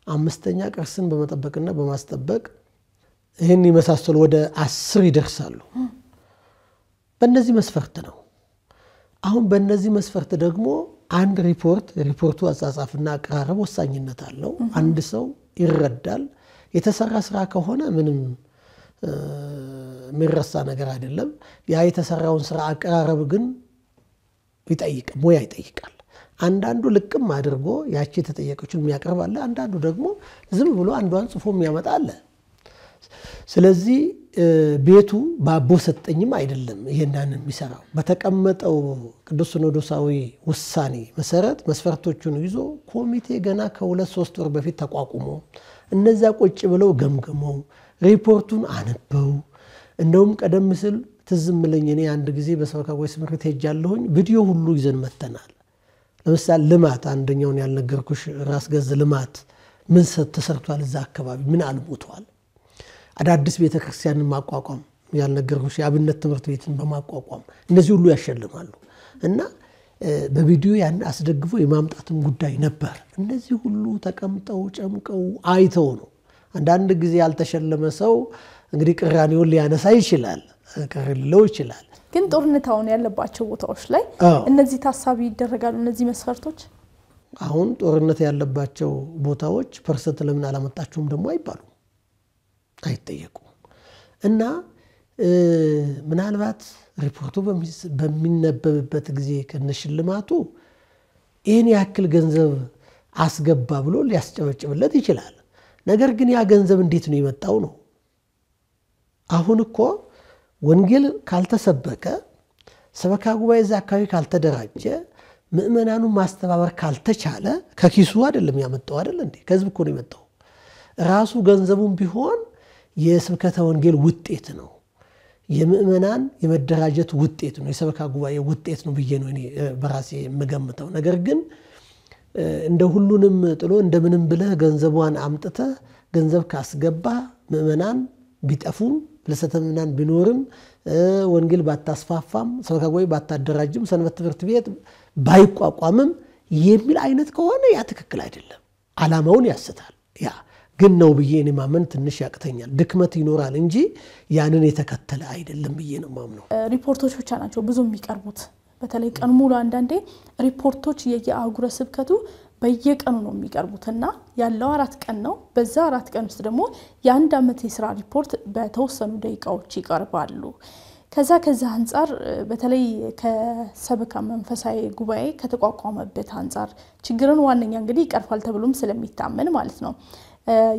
አምስተኛ ቅርስን በመጠበቅና በማስጠበቅ ይህን ይመሳሰሉ ወደ 10 ይደርሳሉ። በእነዚህ መስፈርት ነው። አሁን በእነዚህ መስፈርት ደግሞ አንድ ሪፖርቱ አጻጻፍና አቀራረብ ወሳኝነት አለው። አንድ ሰው ይረዳል። የተሰራ ስራ ከሆነ ምንም የሚረሳ ነገር አይደለም። ያ የተሰራውን ስራ አቀራረብ ግን ሙያ ይጠይቃል። አንዳንዱ ልቅም አድርጎ ያቺ የተጠየቀችውን የሚያቀርብ አለ። አንዳንዱ ደግሞ ዝም ብሎ አንዷን ጽፎ የሚያመጣ አለ። ስለዚህ ቤቱ ባቦ ሰጠኝም አይደለም ይሄንን የሚሰራው። በተቀመጠው ቅዱስ ሲኖዶሳዊ ውሳኔ መሰረት መስፈርቶቹን ይዞ ኮሚቴ ገና ከ2-3 ወር በፊት ተቋቁሞ እነዛ ቁጭ ብለው ገምግመው ሪፖርቱን አነበው። እንደውም ቀደም ሲል ትዝም ብለኝ እኔ አንድ ጊዜ በሰበካ ጉባኤ ስምሪት ሄጃለሁኝ። ቪዲዮ ሁሉ ይዘን መተናል። ለምሳሌ ልማት አንደኛውን ያልነገርኩሽ ራስ ገዝ ልማት ምን ተሰርቷል፣ እዛ አካባቢ ምን አልሞቷል። አዳዲስ ቤተክርስቲያንን ማቋቋም ያልነገርኩሽ የአብነት ትምህርት ቤትን በማቋቋም እነዚህ ሁሉ ያሸልማሉ። እና በቪዲዮ ያን አስደግፎ የማምጣትም ጉዳይ ነበር። እነዚህ ሁሉ ተቀምጠው ጨምቀው አይተው ነው። አንዳንድ ጊዜ ያልተሸለመ ሰው እንግዲህ ቅራኔውን ሊያነሳ ይችላል፣ ቅርለው ይችላል። ግን ጦርነት አሁን ያለባቸው ቦታዎች ላይ እነዚህ ታሳቢ ይደረጋሉ። እነዚህ መስፈርቶች አሁን ጦርነት ያለባቸው ቦታዎች ፐርሰንት ለምን አላመጣችሁም ደግሞ አይባሉ፣ አይጠየቁ። እና ምናልባት ሪፖርቱ በሚነበብበት ጊዜ ከነሽልማቱ ይህን ያክል ገንዘብ አስገባ ብሎ ሊያስጨበጭብለት ይችላል። ነገር ግን ያ ገንዘብ እንዴት ነው የመጣው ነው። አሁን እኮ ወንጌል ካልተሰበከ፣ ሰበካ ጉባኤ እዛ አካባቢ ካልተደራጀ፣ ምእመናኑ ማስተባበር ካልተቻለ ከኪሱ አይደለም ያመጣው አይደል እንዴ? ከህዝብ እኮ ነው የመጣው። ራሱ ገንዘቡም ቢሆን የስብከተ ወንጌል ውጤት ነው። የምእመናን የመደራጀት ውጤት ነው። የሰበካ ጉባኤ ውጤት ነው ብዬ ነው እኔ በራሴ የምገምተው። ነገር ግን እንደ ሁሉንም ጥሎ እንደምንም ብለህ ገንዘቧን አምጥተህ ገንዘብ ካስገባ ምእመናን ቢጠፉም ፍልሰተ ምእመናን ቢኖርም ወንጌል ባታስፋፋም ሰበካ ጉባኤ ባታደራጅም ሰንበት ትምህርት ቤት ባይቋቋምም የሚል አይነት ከሆነ ያ ትክክል አይደለም። ዓላማውን ያስታል። ያ ግን ነው ብዬ እኔ ማመን ትንሽ ያቅተኛል። ድክመት ይኖራል እንጂ ያንን የተከተለ አይደለም ብዬ ነው ማምነው። ሪፖርቶች ብቻ ናቸው ብዙ የሚቀርቡት። በተለይ ቀን ሙሉ አንዳንዴ ሪፖርቶች የየአህጉረ ስብከቱ በየቀኑ ነው የሚቀርቡትና ያለው 4 ቀን ነው። በዛ 4 ቀን ውስጥ ደግሞ የአንድ ዓመት የሥራ ሪፖርት በተወሰኑ ደቂቃዎች ይቀርባሉ። ከዛ አንፃር በተለይ ከሰበካ መንፈሳዊ ጉባኤ ከተቋቋመበት አንፃር ችግርን ዋነኛ እንግዲህ ይቀርፋል ተብሎም ስለሚታመን ማለት ነው።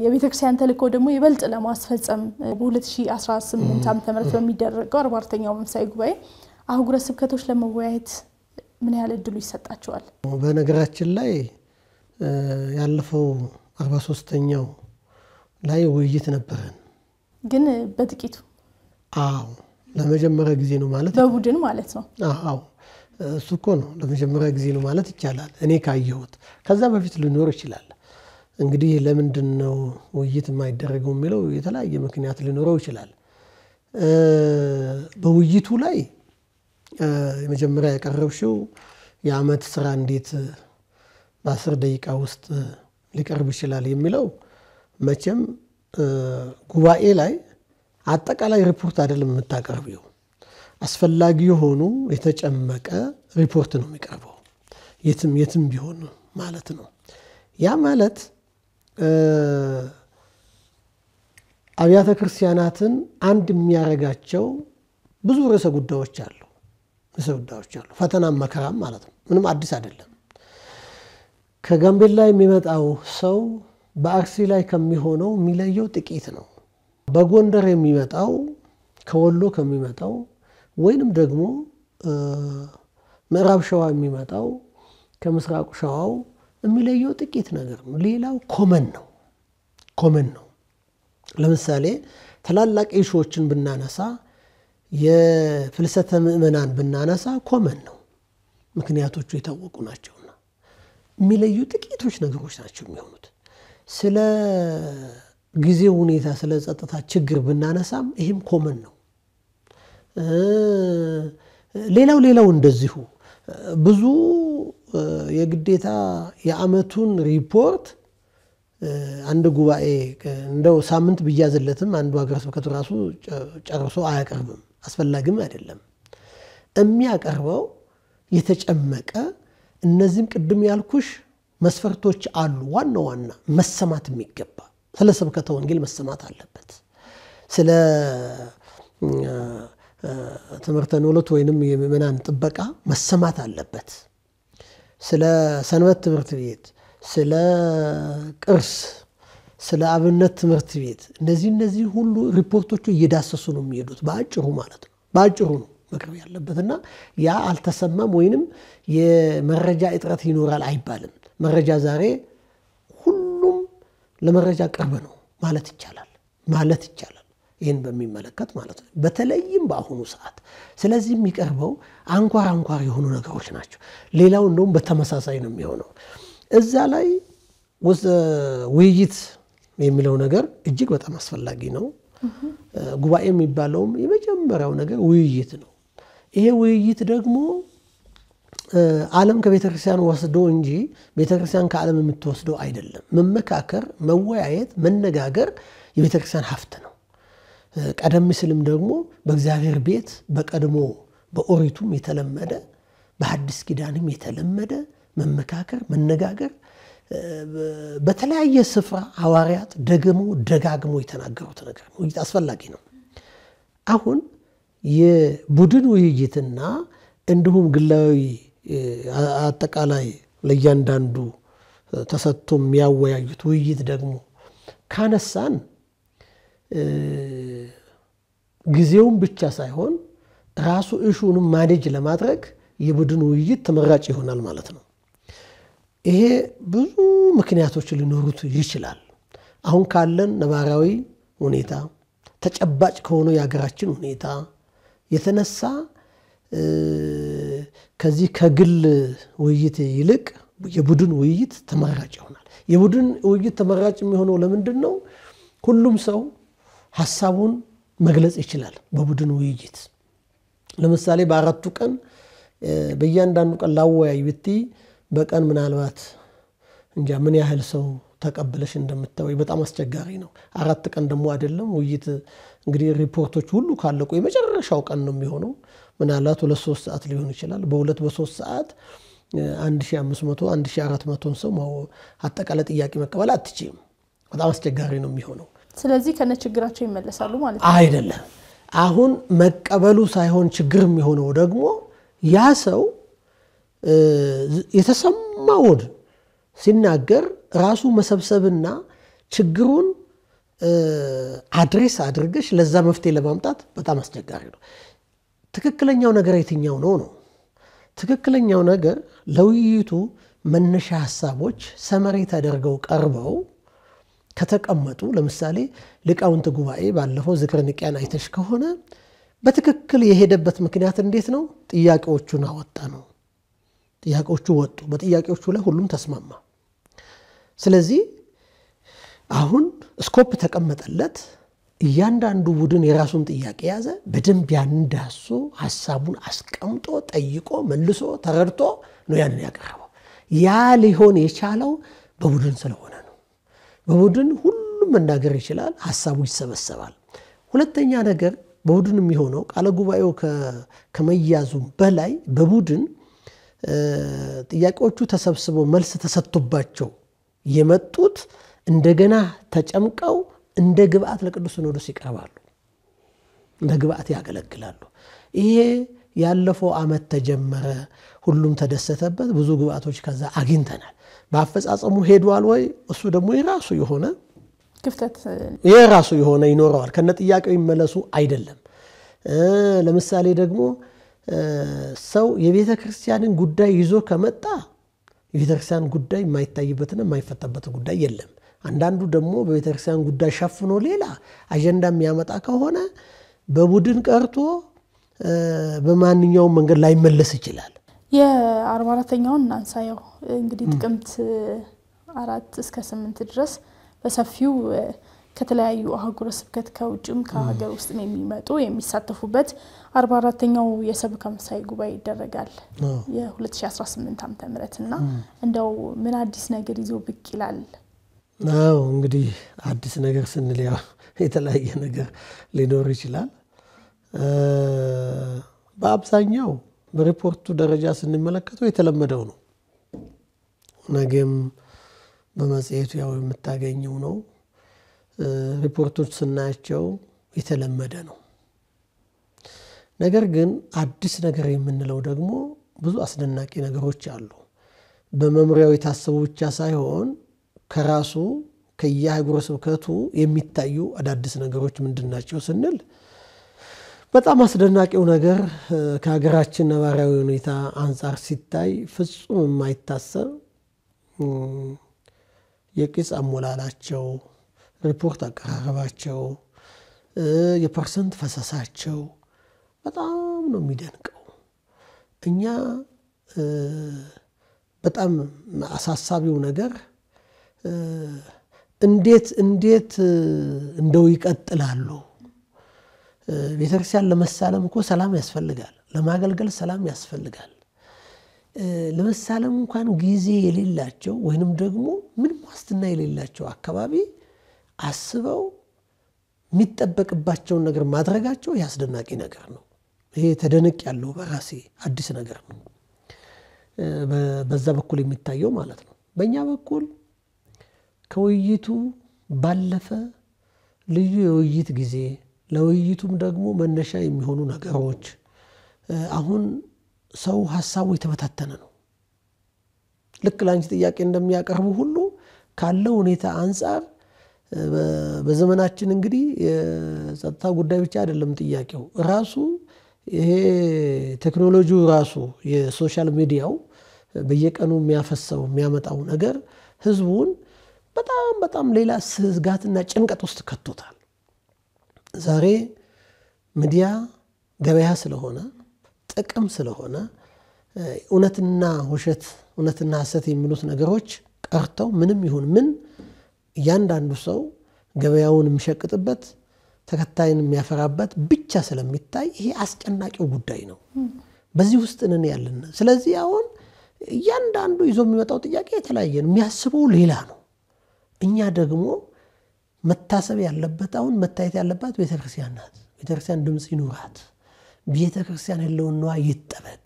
የቤተክርስቲያን ተልእኮ ደግሞ ይበልጥ ለማስፈጸም በ2018 ዓ.ም በሚደረገው 44ኛው መንፈሳዊ ጉባኤ አህጉረ ስብከቶች ለመወያየት ምን ያህል እድሉ ይሰጣቸዋል? በነገራችን ላይ ያለፈው 43ኛው ላይ ውይይት ነበረን፣ ግን በጥቂቱ ለመጀመሪያ ጊዜ ነው ማለት በቡድን ማለት ነው። እሱ እኮ ነው ለመጀመሪያ ጊዜ ነው ማለት ይቻላል እኔ ካየሁት። ከዛ በፊት ሊኖር ይችላል። እንግዲህ ለምንድን ነው ውይይት የማይደረገው የሚለው የተለያየ ምክንያት ሊኖረው ይችላል። በውይይቱ ላይ የመጀመሪያ ያቀረብሽው የዓመት ስራ እንዴት በ10 ደቂቃ ውስጥ ሊቀርብ ይችላል የሚለው መቼም ጉባኤ ላይ አጠቃላይ ሪፖርት አይደለም የምታቀርቢው። አስፈላጊ የሆኑ የተጨመቀ ሪፖርት ነው የሚቀርበው የትም ቢሆን ማለት ነው። ያ ማለት አብያተ ክርስቲያናትን አንድ የሚያረጋቸው ብዙ ርዕሰ ጉዳዮች አሉ። ፈተናም መከራም ማለት ነው። ምንም አዲስ አይደለም። ከጋምቤላ የሚመጣው ሰው በአርሲ ላይ ከሚሆነው የሚለየው ጥቂት ነው። በጎንደር የሚመጣው ከወሎ ከሚመጣው ወይንም ደግሞ ምዕራብ ሸዋ የሚመጣው ከምስራቅ ሸዋው የሚለየው ጥቂት ነገር ነው። ሌላው ኮመን ነው። ለምሳሌ ታላላቅ ኢሹዎችን ብናነሳ የፍልሰተ ምእመናን ብናነሳ ኮመን ነው። ምክንያቶቹ የታወቁ ናቸውና የሚለዩ ጥቂቶች ነገሮች ናቸው የሚሆኑት። ስለ ጊዜው ሁኔታ ስለ ጸጥታ ችግር ብናነሳም ይህም ኮመን ነው። ሌላው እንደዚሁ ብዙ የግዴታ የዓመቱን ሪፖርት አንድ ጉባኤ እንደው ሳምንት ቢያዝለትም አንዱ ሀገረ ስብከቱ ራሱ ጨርሶ አያቀርብም፣ አስፈላጊም አይደለም። የሚያቀርበው የተጨመቀ እነዚህም ቅድም ያልኩሽ መስፈርቶች አሉ። ዋና መሰማት የሚገባ ስለ ስብከተ ወንጌል መሰማት አለበት። ስለ ትምህርተ ኖሎት ወይንም የምእመናን ጥበቃ መሰማት አለበት። ስለ ሰንበት ትምህርት ቤት፣ ስለ ቅርስ፣ ስለ አብነት ትምህርት ቤት እነዚህ ሁሉ ሪፖርቶቹ እየዳሰሱ ነው የሚሄዱት በአጭሩ ማለት ነው። በአጭሩ ነው መቅረብ ያለበትና ያ አልተሰማም ወይንም የመረጃ እጥረት ይኖራል አይባልም። መረጃ ዛሬ ሁሉም ለመረጃ ቅርብ ነው ማለት ይቻላል። ይህን በሚመለከት ማለት ነው፣ በተለይም በአሁኑ ሰዓት። ስለዚህ የሚቀርበው አንኳር የሆኑ ነገሮች ናቸው። ሌላው እንደውም በተመሳሳይ ነው የሚሆነው። እዛ ላይ ውይይት የሚለው ነገር እጅግ በጣም አስፈላጊ ነው። ጉባኤ የሚባለውም የመጀመሪያው ነገር ውይይት ነው። ይሄ ውይይት ደግሞ ዓለም ከቤተክርስቲያን ወስዶ እንጂ ቤተክርስቲያን ከዓለም የምትወስደው አይደለም። መመካከር፣ መወያየት፣ መነጋገር የቤተክርስቲያን ሀብት ነው። ቀደም ሲልም ደግሞ በእግዚአብሔር ቤት በቀድሞ በኦሪቱም የተለመደ በሐዲስ ኪዳንም የተለመደ መመካከር፣ መነጋገር በተለያየ ስፍራ ሐዋርያት ደጋግሞ የተናገሩት ነገር ነው። ውይይት አስፈላጊ ነው። አሁን የቡድን ውይይትና እንዲሁም ግላዊ አጠቃላይ ለእያንዳንዱ ተሰጥቶ የሚያወያዩት ውይይት ደግሞ ካነሳን ጊዜውን ብቻ ሳይሆን ራሱ እሹንም ማኔጅ ለማድረግ የቡድን ውይይት ተመራጭ ይሆናል ማለት ነው። ይሄ ብዙ ምክንያቶች ሊኖሩት ይችላል። አሁን ካለን ነባራዊ ሁኔታ ተጨባጭ ከሆነው የሀገራችን ሁኔታ የተነሳ ከዚህ ከግል ውይይት ይልቅ የቡድን ውይይት ተመራጭ ይሆናል። የቡድን ውይይት ተመራጭ የሚሆነው ለምንድን ነው? ሁሉም ሰው ሐሳቡን መግለጽ ይችላል በቡድን ውይይት። ለምሳሌ በአራቱ ቀን በእያንዳንዱ ቀን ላወያይ ብትይ በቀን ምናልባት እንጃ ምን ያህል ሰው ተቀበለሽ እንደምታወይ በጣም አስቸጋሪ ነው። አራት ቀን ደግሞ አይደለም ውይይት እንግዲህ ሪፖርቶች ሁሉ ካለቁ የመጨረሻው ቀን ነው የሚሆነው። ምናልባት 2-3 ሰዓት ሊሆን ይችላል። በ2-3 ሰዓት 1500 1400 ሰው አጠቃላይ ጥያቄ መቀበል አትችይም። በጣም አስቸጋሪ ነው የሚሆነው። ስለዚህ ከነ ችግራቸው ይመለሳሉ ማለት ነው አይደለም። አሁን መቀበሉ ሳይሆን ችግር የሚሆነው ደግሞ ያ ሰው የተሰማውን ሲናገር ራሱ መሰብሰብና ችግሩን አድሬስ አድርገሽ ለዛ መፍትሄ ለማምጣት በጣም አስቸጋሪ ነው። ትክክለኛው ነገር የትኛው ነው? ትክክለኛው ነገር ለውይይቱ መነሻ ሐሳቦች ሰመሪ ተደርገው ቀርበው ከተቀመጡ፣ ለምሳሌ ሊቃውንት ጉባኤ ባለፈው ዝክረ ኒቅያን አይተሽ ከሆነ በትክክል የሄደበት ምክንያት እንዴት ነው? ጥያቄዎቹን አወጣ ነው። ጥያቄዎቹ ወጡ። በጥያቄዎቹ ላይ ሁሉም ተስማማ። ስለዚህ አሁን ስኮፕ ተቀመጠለት። እያንዳንዱ ቡድን የራሱን ጥያቄ ያዘ። በደንብ ያንዳሶ ሐሳቡን አስቀምጦ ጠይቆ መልሶ ተረድቶ ነው ያንን ያቀረበው። ያ ሊሆን የቻለው በቡድን ስለሆነ ነው። በቡድን ሁሉም መናገር ይችላል፣ ሐሳቡ ይሰበሰባል። ሁለተኛ ነገር በቡድን የሚሆነው ቃለ ጉባኤው ከመያዙ በላይ በቡድን ጥያቄዎቹ ተሰብስበው መልስ ተሰጥቶባቸው የመጡት እንደገና ተጨምቀው እንደ ግብአት ለቅዱስ ሲኖዶስ ይቀርባሉ፣ እንደ ግብአት ያገለግላሉ። ይሄ ያለፈው ዓመት ተጀመረ፣ ሁሉም ተደሰተበት፣ ብዙ ግብአቶች ከዛ አግኝተናል። በአፈጻጸሙ ሄዷል ወይ? እሱ ደግሞ የራሱ የሆነ ክፍተት የራሱ የሆነ ይኖረዋል። ከነ ጥያቄው ይመለሱ አይደለም። ለምሳሌ ደግሞ ሰው የቤተ ክርስቲያንን ጉዳይ ይዞ ከመጣ የቤተ ክርስቲያን ጉዳይ የማይታይበትና የማይፈታበት ጉዳይ የለም። አንዳንዱ ደግሞ በቤተ ክርስቲያን ጉዳይ ሸፍኖ ሌላ አጀንዳ የሚያመጣ ከሆነ በቡድን ቀርቶ በማንኛውም መንገድ ላይ መለስ ይችላል። የ44ኛውን እናንሳየው እንግዲህ ጥቅምት 4 እስከ 8 ድረስ በሰፊው ከተለያዩ አህጉረ ስብከት ከውጭም ከሀገር ውስጥም የሚመጡ የሚሳተፉበት 44ኛው የሰበካ መንፈሳዊ ጉባኤ ይደረጋል የ2018 ዓ.ም እንደው ምን አዲስ ነገር ይዞ ብቅ ይላል? ነው እንግዲህ አዲስ ነገር ስንል ያው የተለያየ ነገር ሊኖር ይችላል። በአብዛኛው በሪፖርቱ ደረጃ ስንመለከተው የተለመደው ነው። ነገም በመጽሔቱ ያው የምታገኘው ነው። ሪፖርቶች ስናያቸው የተለመደ ነው። ነገር ግን አዲስ ነገር የምንለው ደግሞ ብዙ አስደናቂ ነገሮች አሉ። በመምሪያው የታሰቡ ብቻ ሳይሆን ከራሱ ከየአህጉረ ስብከቱ የሚታዩ አዳዲስ ነገሮች ምንድናቸው ስንል በጣም አስደናቂው ነገር ከሀገራችን ነባራዊ ሁኔታ አንጻር ሲታይ ፍጹም የማይታሰብ የቅጽ አሞላላቸው፣ ሪፖርት አቀራረባቸው፣ የፐርሰንት ፈሰሳቸው በጣም ነው የሚደንቀው። እኛ በጣም አሳሳቢው ነገር እንዴት እንደው ይቀጥላሉ። ቤተክርስቲያን ለመሳለም እኮ ሰላም ያስፈልጋል፣ ለማገልገል ሰላም ያስፈልጋል። ለመሳለም እንኳን ጊዜ የሌላቸው ወይንም ደግሞ ምን ዋስትና የሌላቸው አካባቢ አስበው የሚጠበቅባቸውን ነገር ማድረጋቸው ያስደናቂ ነገር ነው። ይሄ ተደነቅ ያለው በራሴ አዲስ ነገር ነው። በዛ በኩል የሚታየው ማለት ነው። በእኛ በኩል ከውይይቱ ባለፈ ልዩ የውይይት ጊዜ ለውይይቱም ደግሞ መነሻ የሚሆኑ ነገሮች አሁን ሰው ሐሳቡ የተበታተነ ነው። ልክ ላንቺ ጥያቄ እንደሚያቀርቡ ሁሉ ካለው ሁኔታ አንፃር በዘመናችን እንግዲህ የጸጥታ ጉዳይ ብቻ አይደለም ጥያቄው ራሱ ይሄ ቴክኖሎጂው ራሱ የሶሻል ሚዲያው በየቀኑ የሚያፈሰው የሚያመጣው ነገር ህዝቡን በጣም ሌላ ስጋትና ጭንቀት ውስጥ ከቶታል። ዛሬ ሚዲያ ገበያ ስለሆነ ጥቅም ስለሆነ እውነትና ውሸት እውነትና ሐሰት የሚሉት ነገሮች ቀርተው ምንም ይሁን ምን እያንዳንዱ ሰው ገበያውን የሚሸቅጥበት ተከታይን የሚያፈራበት ብቻ ስለሚታይ ይሄ አስጨናቂው ጉዳይ ነው። በዚህ ውስጥ ነን ያለን። ስለዚህ አሁን እያንዳንዱ ይዞ የሚመጣው ጥያቄ የተለያየ ነው፣ የሚያስበው ሌላ ነው። እኛ ደግሞ መታሰብ ያለበት አሁን መታየት ያለባት ቤተክርስቲያን ናት። ቤተክርስቲያን ድምጽ ይኑራት። ቤተክርስቲያን ህልውናዋ ይጠበቅ፣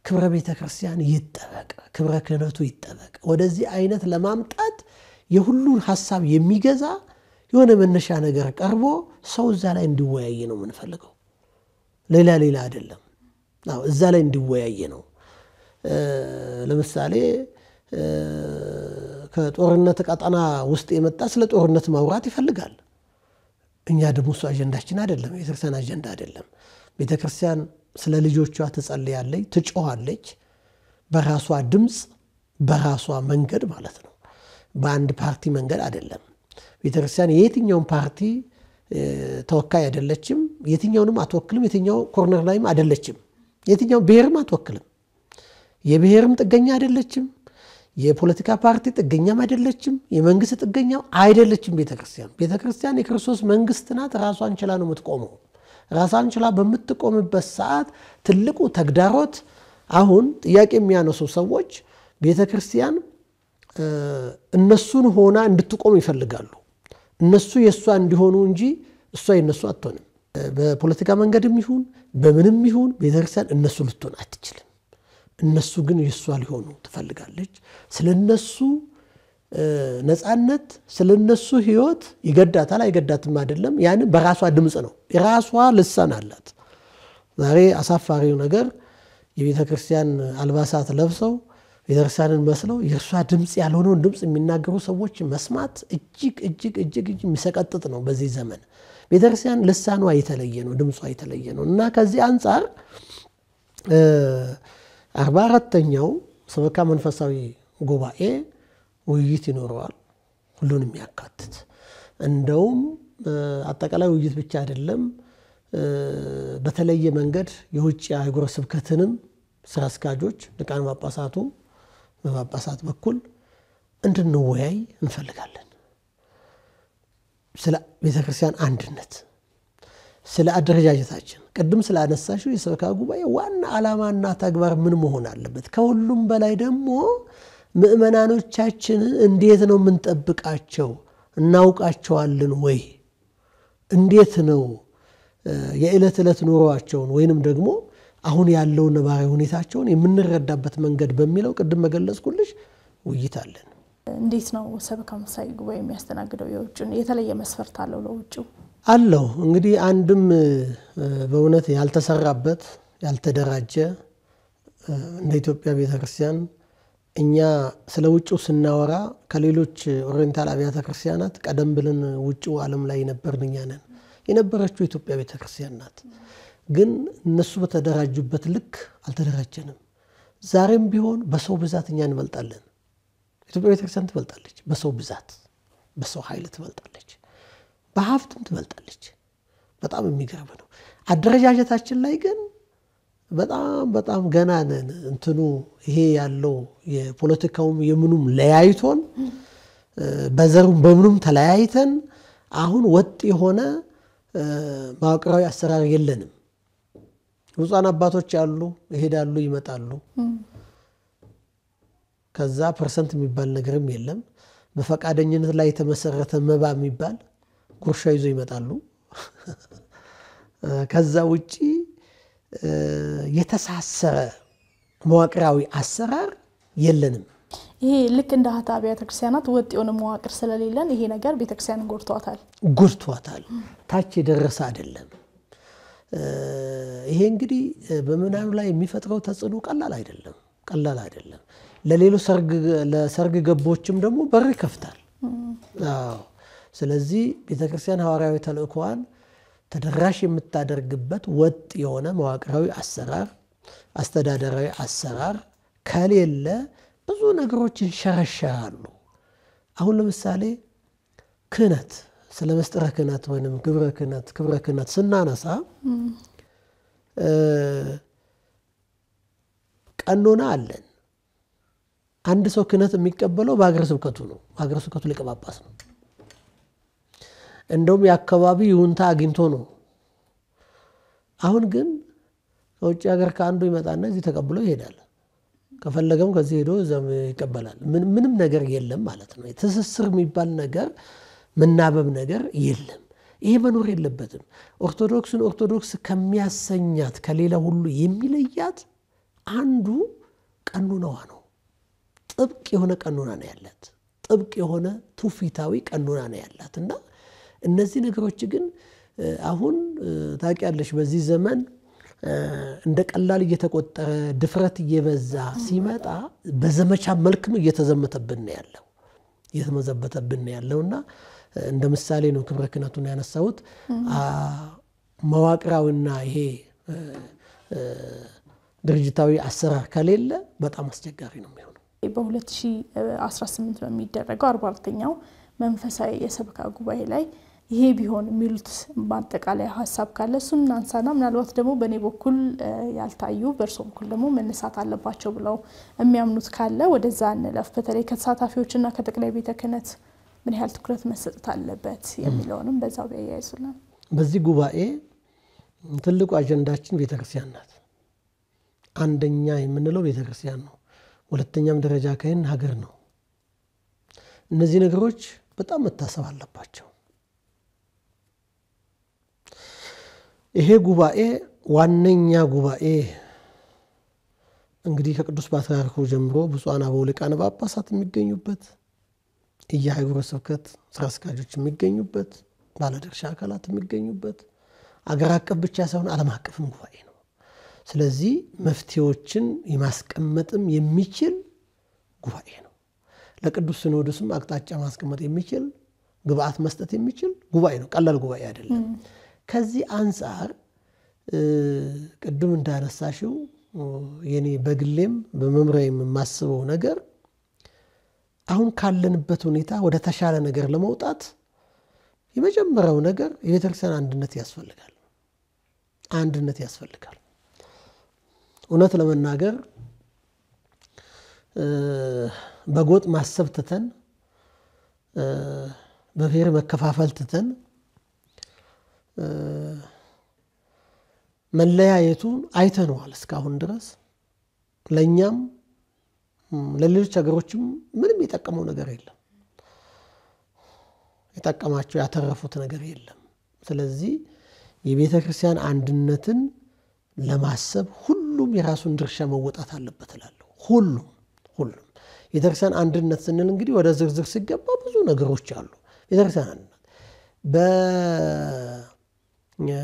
ክብረ ቤተክርስቲያን ይጠበቅ፣ ክብረ ክህነቱ ይጠበቅ። ወደዚህ አይነት ለማምጣት የሁሉን ሐሳብ የሚገዛ የሆነ መነሻ ነገር ቀርቦ ሰው እዛ ላይ እንዲወያየ ነው የምንፈልገው። ሌላ አይደለም። አዎ እዛ ላይ እንዲወያየ ነው። ለምሳሌ ከጦርነት ቀጠና ውስጥ የመጣ ስለ ጦርነት ማውራት ይፈልጋል። እኛ ደግሞ እሱ አጀንዳችን አይደለም፣ የቤተክርስቲያን አጀንዳ አይደለም። ቤተክርስቲያን ስለ ልጆቿ ትጸልያለች፣ ትጮኻለች፣ በራሷ ድምጽ በራሷ መንገድ ማለት ነው። በአንድ ፓርቲ መንገድ አይደለም። ቤተክርስቲያን የየትኛውን ፓርቲ ተወካይ አይደለችም፣ የትኛውንም አትወክልም፣ የትኛው ኮርነር ላይም አይደለችም፣ የትኛው ብሔርም አትወክልም። የብሔርም ጥገኛ አይደለችም፣ የፖለቲካ ፓርቲ ጥገኛም አይደለችም፣ የመንግስት ጥገኛም አይደለችም። ቤተክርስቲያን የክርስቶስ መንግስት ናት። ራሷን ችላ ነው የምትቆመው። ራሷን ችላ በምትቆምበት ሰዓት ትልቁ ተግዳሮት አሁን ጥያቄ የሚያነሱ ሰዎች ቤተክርስቲያን እነሱን ሆና እንድትቆም ይፈልጋሉ። እነሱ የሷ እንዲሆኑ እንጂ እሷ የነሱ አትሆንም። በፖለቲካ መንገድም ይሁን በምንም ይሁን ቤተክርስቲያን እነሱ ልትሆን አትችልም። እነሱ ግን የሷ ሊሆኑ ትፈልጋለች። ስለነሱ ነፃነት ስለነሱ ህይወት ይገዳታል አይገዳትም አይደለም። ያን በራሷ ድምጽ ነው፣ የራሷ ልሳን አላት። ዛሬ አሳፋሪው ነገር የቤተክርስቲያን አልባሳት ለብሰው ቤተክርስቲያንን መስለው የእርሷ ድምጽ ያልሆነውን ድምጽ የሚናገሩ ሰዎች መስማት እጅግ የሚሰቀጥጥ ነው። በዚህ ዘመን ቤተክርስቲያን ልሳኗ የተለየ ነው፣ ድምጿ የተለየ ነው እና ከዚህ አንፃር 44ኛው ሰበካ መንፈሳዊ ጉባኤ ውይይት ይኖረዋል፣ ሁሉንም ያካትት። እንደውም አጠቃላይ ውይይት ብቻ አይደለም፣ በተለየ መንገድ የውጭ አህጉረ ስብከትንም ስራ አስኪያጆች ሊቃነ ጳጳሳቱ በጳጳሳት በኩል እንድንወያይ እንፈልጋለን። ስለ ቤተክርስቲያን አንድነት፣ ስለ አደረጃጀታችን ቅድም ስላነሳሽው የሰበካ ጉባኤ ዋና ዓላማና ተግባር ምን መሆን አለበት? ከሁሉም በላይ ደግሞ ምእመናኖቻችንን እንዴት ነው የምንጠብቃቸው? እናውቃቸዋለን ወይ? እንዴት ነው የዕለት ዕለት ኑሮአቸውን ወይንም ደግሞ አሁን ያለው ነባራዊ ሁኔታቸውን የምንረዳበት መንገድ በሚለው ቅድም መገለጽኩልሽ ውይይት አለን። እንዴት ነው ሰበካ መንፈሳዊ ጉባኤ የሚያስተናግደው? የውጭውን የተለየ መስፈርት አለው ለውጭው? አለው። እንግዲህ አንድም በእውነት ያልተሰራበት ያልተደራጀ እንደ ኢትዮጵያ ቤተክርስቲያን እኛ ስለ ውጭው ስናወራ ከሌሎች ኦሪየንታል አብያተ ክርስቲያናት ቀደም ብለን ውጭው ዓለም ላይ ነበርኛ ነን። የነበረችው ኢትዮጵያ ቤተክርስቲያን ናት። ግን እነሱ በተደራጁበት ልክ አልተደራጀንም። ዛሬም ቢሆን በሰው ብዛት እኛ እንበልጣለን። ኢትዮጵያ ቤተክርስቲያን ትበልጣለች። በሰው ብዛት፣ በሰው ኃይል ትበልጣለች። በሀብትም ትበልጣለች። በጣም የሚገርም ነው። አደረጃጀታችን ላይ ግን በጣም ገና ነን። እንትኑ ይሄ ያለው የፖለቲካውም የምኑም ለያይቶን በዘሩም በምኑም ተለያይተን አሁን ወጥ የሆነ ማዕከላዊ አሰራር የለንም። ብፁዓን አባቶች ያሉ ይሄዳሉ ይመጣሉ። ከዛ ፐርሰንት የሚባል ነገርም የለም። በፈቃደኝነት ላይ የተመሰረተ መባ የሚባል ጉርሻ ይዞ ይመጣሉ። ከዛ ውጪ የተሳሰረ መዋቅራዊ አሰራር የለንም። ይሄ ልክ እንደ ሀታ አብያተ ክርስቲያናት ወጥ የሆነ መዋቅር ስለሌለን ይሄ ነገር ቤተክርስቲያንን ጎድቷታል። ታች የደረሰ አይደለም። ይሄ እንግዲህ በምናኑ ላይ የሚፈጥረው ተጽዕኖ ቀላል አይደለም። ለሰርግ ገቦችም ደግሞ በር ይከፍታል። ስለዚህ ቤተክርስቲያን ሐዋርያዊ ተልእኮዋን ተደራሽ የምታደርግበት ወጥ የሆነ መዋቅራዊ አሰራር፣ አስተዳደራዊ አሰራር ከሌለ ብዙ ነገሮች ይንሸረሸራሉ። አሁን ለምሳሌ ክህነት፣ ስለ መስጠረ ክህነት ወይንም ክብረ ክህነት ስናነሳ ቀኖና አለን። አንድ ሰው ክህነት የሚቀበለው በሀገረ ስብከቱ ነው። ሀገረ ስብከቱ ሊቀ ጳጳስ ነው። እንደውም የአካባቢ ይሁንታ አግኝቶ ነው። አሁን ግን ከውጭ ሀገር ከአንዱ ይመጣና እዚህ ተቀብሎ ይሄዳል። ከፈለገም ከዚህ ሄዶ እዛም ይቀበላል። ምንም ነገር የለም ማለት ነው። ትስስር የሚባል ነገር መናበብ ነገር የለም። ይሄ መኖር የለበትም። ኦርቶዶክስን ኦርቶዶክስ ከሚያሰኛት ከሌላ ሁሉ የሚለያት አንዱ ቀኖናዋ ነው። ጥብቅ የሆነ ቀኖና ነው ያላት። ጥብቅ የሆነ ትውፊታዊ ቀኖና ነው ያላት እና እነዚህ ነገሮች ግን አሁን ታውቂያለሽ በዚህ ዘመን እንደ ቀላል እየተቆጠረ ድፍረት እየበዛ ሲመጣ በዘመቻ መልክም እየተዘመተብን ያለውና እንደ ምሳሌ ነው ክብረ ክህነቱን ያነሳሁት። መዋቅራዊና ይሄ ድርጅታዊ አሰራር ከሌለ በጣም አስቸጋሪ ነው የሚሆነው። በ2018 በሚደረገው 44ኛው መንፈሳዊ የሰበካ ጉባኤ ላይ ይሄ ቢሆን የሚሉት በአጠቃላይ ሀሳብ ካለ እሱን እናንሳና ምናልባት ደግሞ በእኔ በኩል ያልታዩ በእርሶ በኩል ደግሞ መነሳት አለባቸው ብለው የሚያምኑት ካለ ወደዛ እንለፍ። በተለይ ከተሳታፊዎችና ከጠቅላይ ቤተ ክህነት ምን ያህል ትኩረት መሰጠት አለበት የሚለውንም በዛው ያያይዙልን። በዚህ ጉባኤ ትልቁ አጀንዳችን ቤተክርስቲያን ናት። አንደኛ የምንለው ቤተክርስቲያን ነው። ሁለተኛም ደረጃ ካይን ሀገር ነው። እነዚህ ነገሮች በጣም መታሰብ አለባቸው። ይሄ ጉባኤ ዋነኛ ጉባኤ እንግዲህ ከቅዱስ ፓትርያርኩ ጀምሮ ብፁዓን አበው ሊቃነ ጳጳሳት የሚገኙበት፣ የአህጉረ ስብከት ስራ አስኪያጆች የሚገኙበት፣ ባለድርሻ አካላት የሚገኙበት አገር አቀፍ ብቻ ሳይሆን ዓለም አቀፍም ጉባኤ ነው። ስለዚህ መፍትሄዎችን የማስቀመጥም የሚችል ጉባኤ ነው። ለቅዱስ ሲኖዶስም አቅጣጫ ማስቀመጥ የሚችል ግብአት መስጠት የሚችል ጉባኤ ነው። ቀላል ጉባኤ አይደለም። ከዚህ አንፃር ቅድም እንዳነሳሽው የኔ በግሌም በመምሪያም የማስበው ነገር አሁን ካለንበት ሁኔታ ወደ ተሻለ ነገር ለመውጣት የመጀመሪያው ነገር የቤተክርስቲያን አንድነት ያስፈልጋል። አንድነት ያስፈልጋል። እውነት ለመናገር በጎጥ ማሰብ ትተን በብሔር መከፋፈል ትተን መለያየቱን አይተነዋል እስካሁን ድረስ። ለኛም ለሌሎች ሀገሮችም ምንም የጠቀመው ነገር የለም፣ የጠቀማቸው ያተረፉት ነገር የለም። ስለዚህ የቤተ ክርስቲያን አንድነትን ለማሰብ ሁሉም የራሱን ድርሻ መወጣት አለበት እላለሁ። ሁሉም ቤተ ክርስቲያን አንድነት ስንል እንግዲህ ወደ ዝርዝር ሲገባ ብዙ ነገሮች አሉ። ቤተ ክርስቲያን አንድነት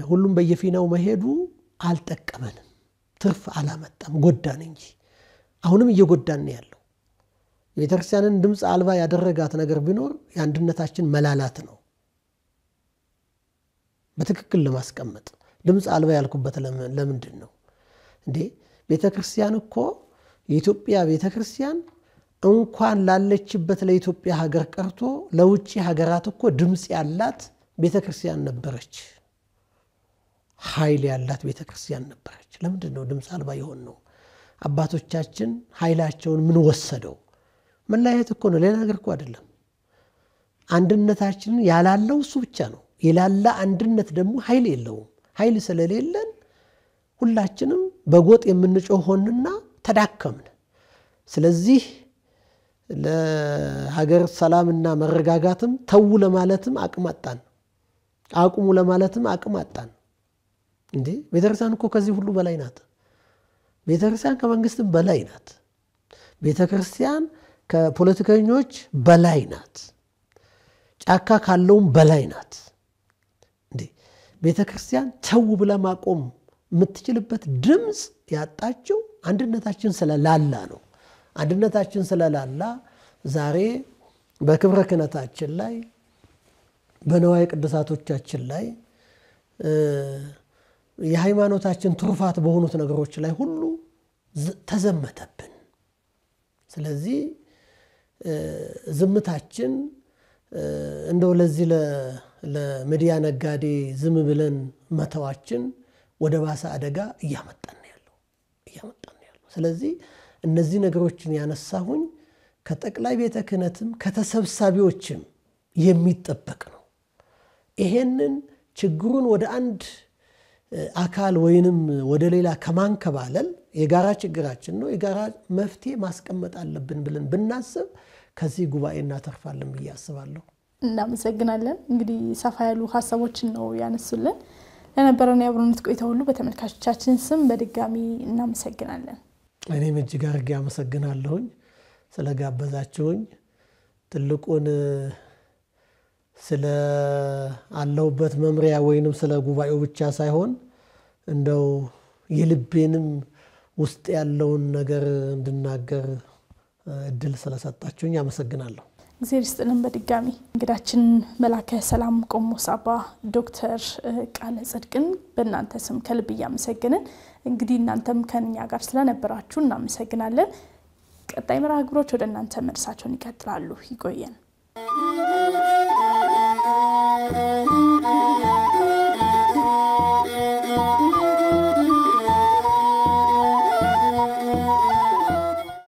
ሁሉም በየፊናው መሄዱ አልጠቀመንም፣ ትርፍ አላመጣም፣ ጎዳን እንጂ አሁንም እየጎዳን ያለው። የቤተ ክርስቲያንን ድምፅ አልባ ያደረጋት ነገር ቢኖር የአንድነታችን መላላት ነው። በትክክል ለማስቀመጥ ድምፅ አልባ ያልኩበት ለምንድን ነው እንዴ? ቤተ ክርስቲያን እኮ የኢትዮጵያ ቤተ ክርስቲያን እንኳን ላለችበት ለኢትዮጵያ ሀገር ቀርቶ ለውጪ ሀገራት እኮ ድምፅ ያላት ቤተ ክርስቲያን ነበረች፣ ኃይል ያላት ቤተ ክርስቲያን ነበረች። ለምንድን ነው ድምፅ አልባ የሆነው? አባቶቻችን ኃይላቸውን ምን ወሰደው? መለያየት እኮ ነው፣ ሌላ ነገር እኮ አይደለም። አንድነታችንን ያላለው እሱ ብቻ ነው። የላላ አንድነት ደግሞ ኃይል የለውም። ኃይል ስለሌለን ሁላችንም በጎጥ የምንጮሆንና ተዳከምን። ስለዚህ ለሀገር ሰላምና መረጋጋትም ተው ለማለትም አቅም አጣን፣ አቁሙ ለማለትም አቅም አጣን። እንዴ ቤተክርስቲያን እኮ ከዚህ ሁሉ በላይ ናት። ቤተክርስቲያን ከመንግስትም በላይ ናት። ቤተክርስቲያን ከፖለቲከኞች በላይ ናት። ጫካ ካለውም በላይ ናት። እንዴ ቤተክርስቲያን ተው ብላ ማቆም የምትችልበት ድምፅ ያጣችው አንድነታችን ስለላላ ነው። አንድነታችን ስለላላ ዛሬ በክብረ ክህነታችን ላይ በነዋየ ቅዱሳቶቻችን ላይ የሃይማኖታችን ትሩፋት በሆኑት ነገሮች ላይ ሁሉ ተዘመተብን። ስለዚህ ዝምታችን እንደው ለዚህ ለሚዲያ ነጋዴ ዝም ብለን መተዋችን ወደ ባሰ አደጋ እያመጣን ያለው። ስለዚህ እነዚህ ነገሮችን ያነሳሁኝ ከጠቅላይ ቤተ ክህነትም ከተሰብሳቢዎችም የሚጠበቅ ነው። ይሄንን ችግሩን ወደ አንድ አካል ወይንም ወደ ሌላ ከማንከባለል የጋራ ችግራችን ነው፣ የጋራ መፍትሄ ማስቀመጥ አለብን ብለን ብናስብ ከዚህ ጉባኤ እናተርፋለን ብዬ አስባለሁ። እናመሰግናለን። እንግዲህ ሰፋ ያሉ ሀሳቦችን ነው ያነሱልን። ለነበረን የአብሮነት ቆይታ ሁሉ በተመልካቾቻችን ስም በድጋሚ እናመሰግናለን። እኔም እጅግ አድርጌ አመሰግናለሁኝ ስለጋበዛችሁኝ። ትልቁን ስለ አለሁበት መምሪያ ወይንም ስለ ጉባኤው ብቻ ሳይሆን እንደው የልቤንም ውስጥ ያለውን ነገር እንድናገር እድል ስለሰጣችሁኝ አመሰግናለሁ። እግዚአብሔር ይስጥልን። በድጋሚ እንግዳችን መላከ ሰላም ቆሞስ አባ ዶክተር ቃለ ጽድቅን በእናንተ ስም ከልብ እያመሰገንን እንግዲህ እናንተም ከኛ ጋር ስለነበራችሁ እናመሰግናለን። ቀጣይ መርሃ ግብሮች ወደ እናንተ መድረሳቸውን ይቀጥላሉ። ይቆየን።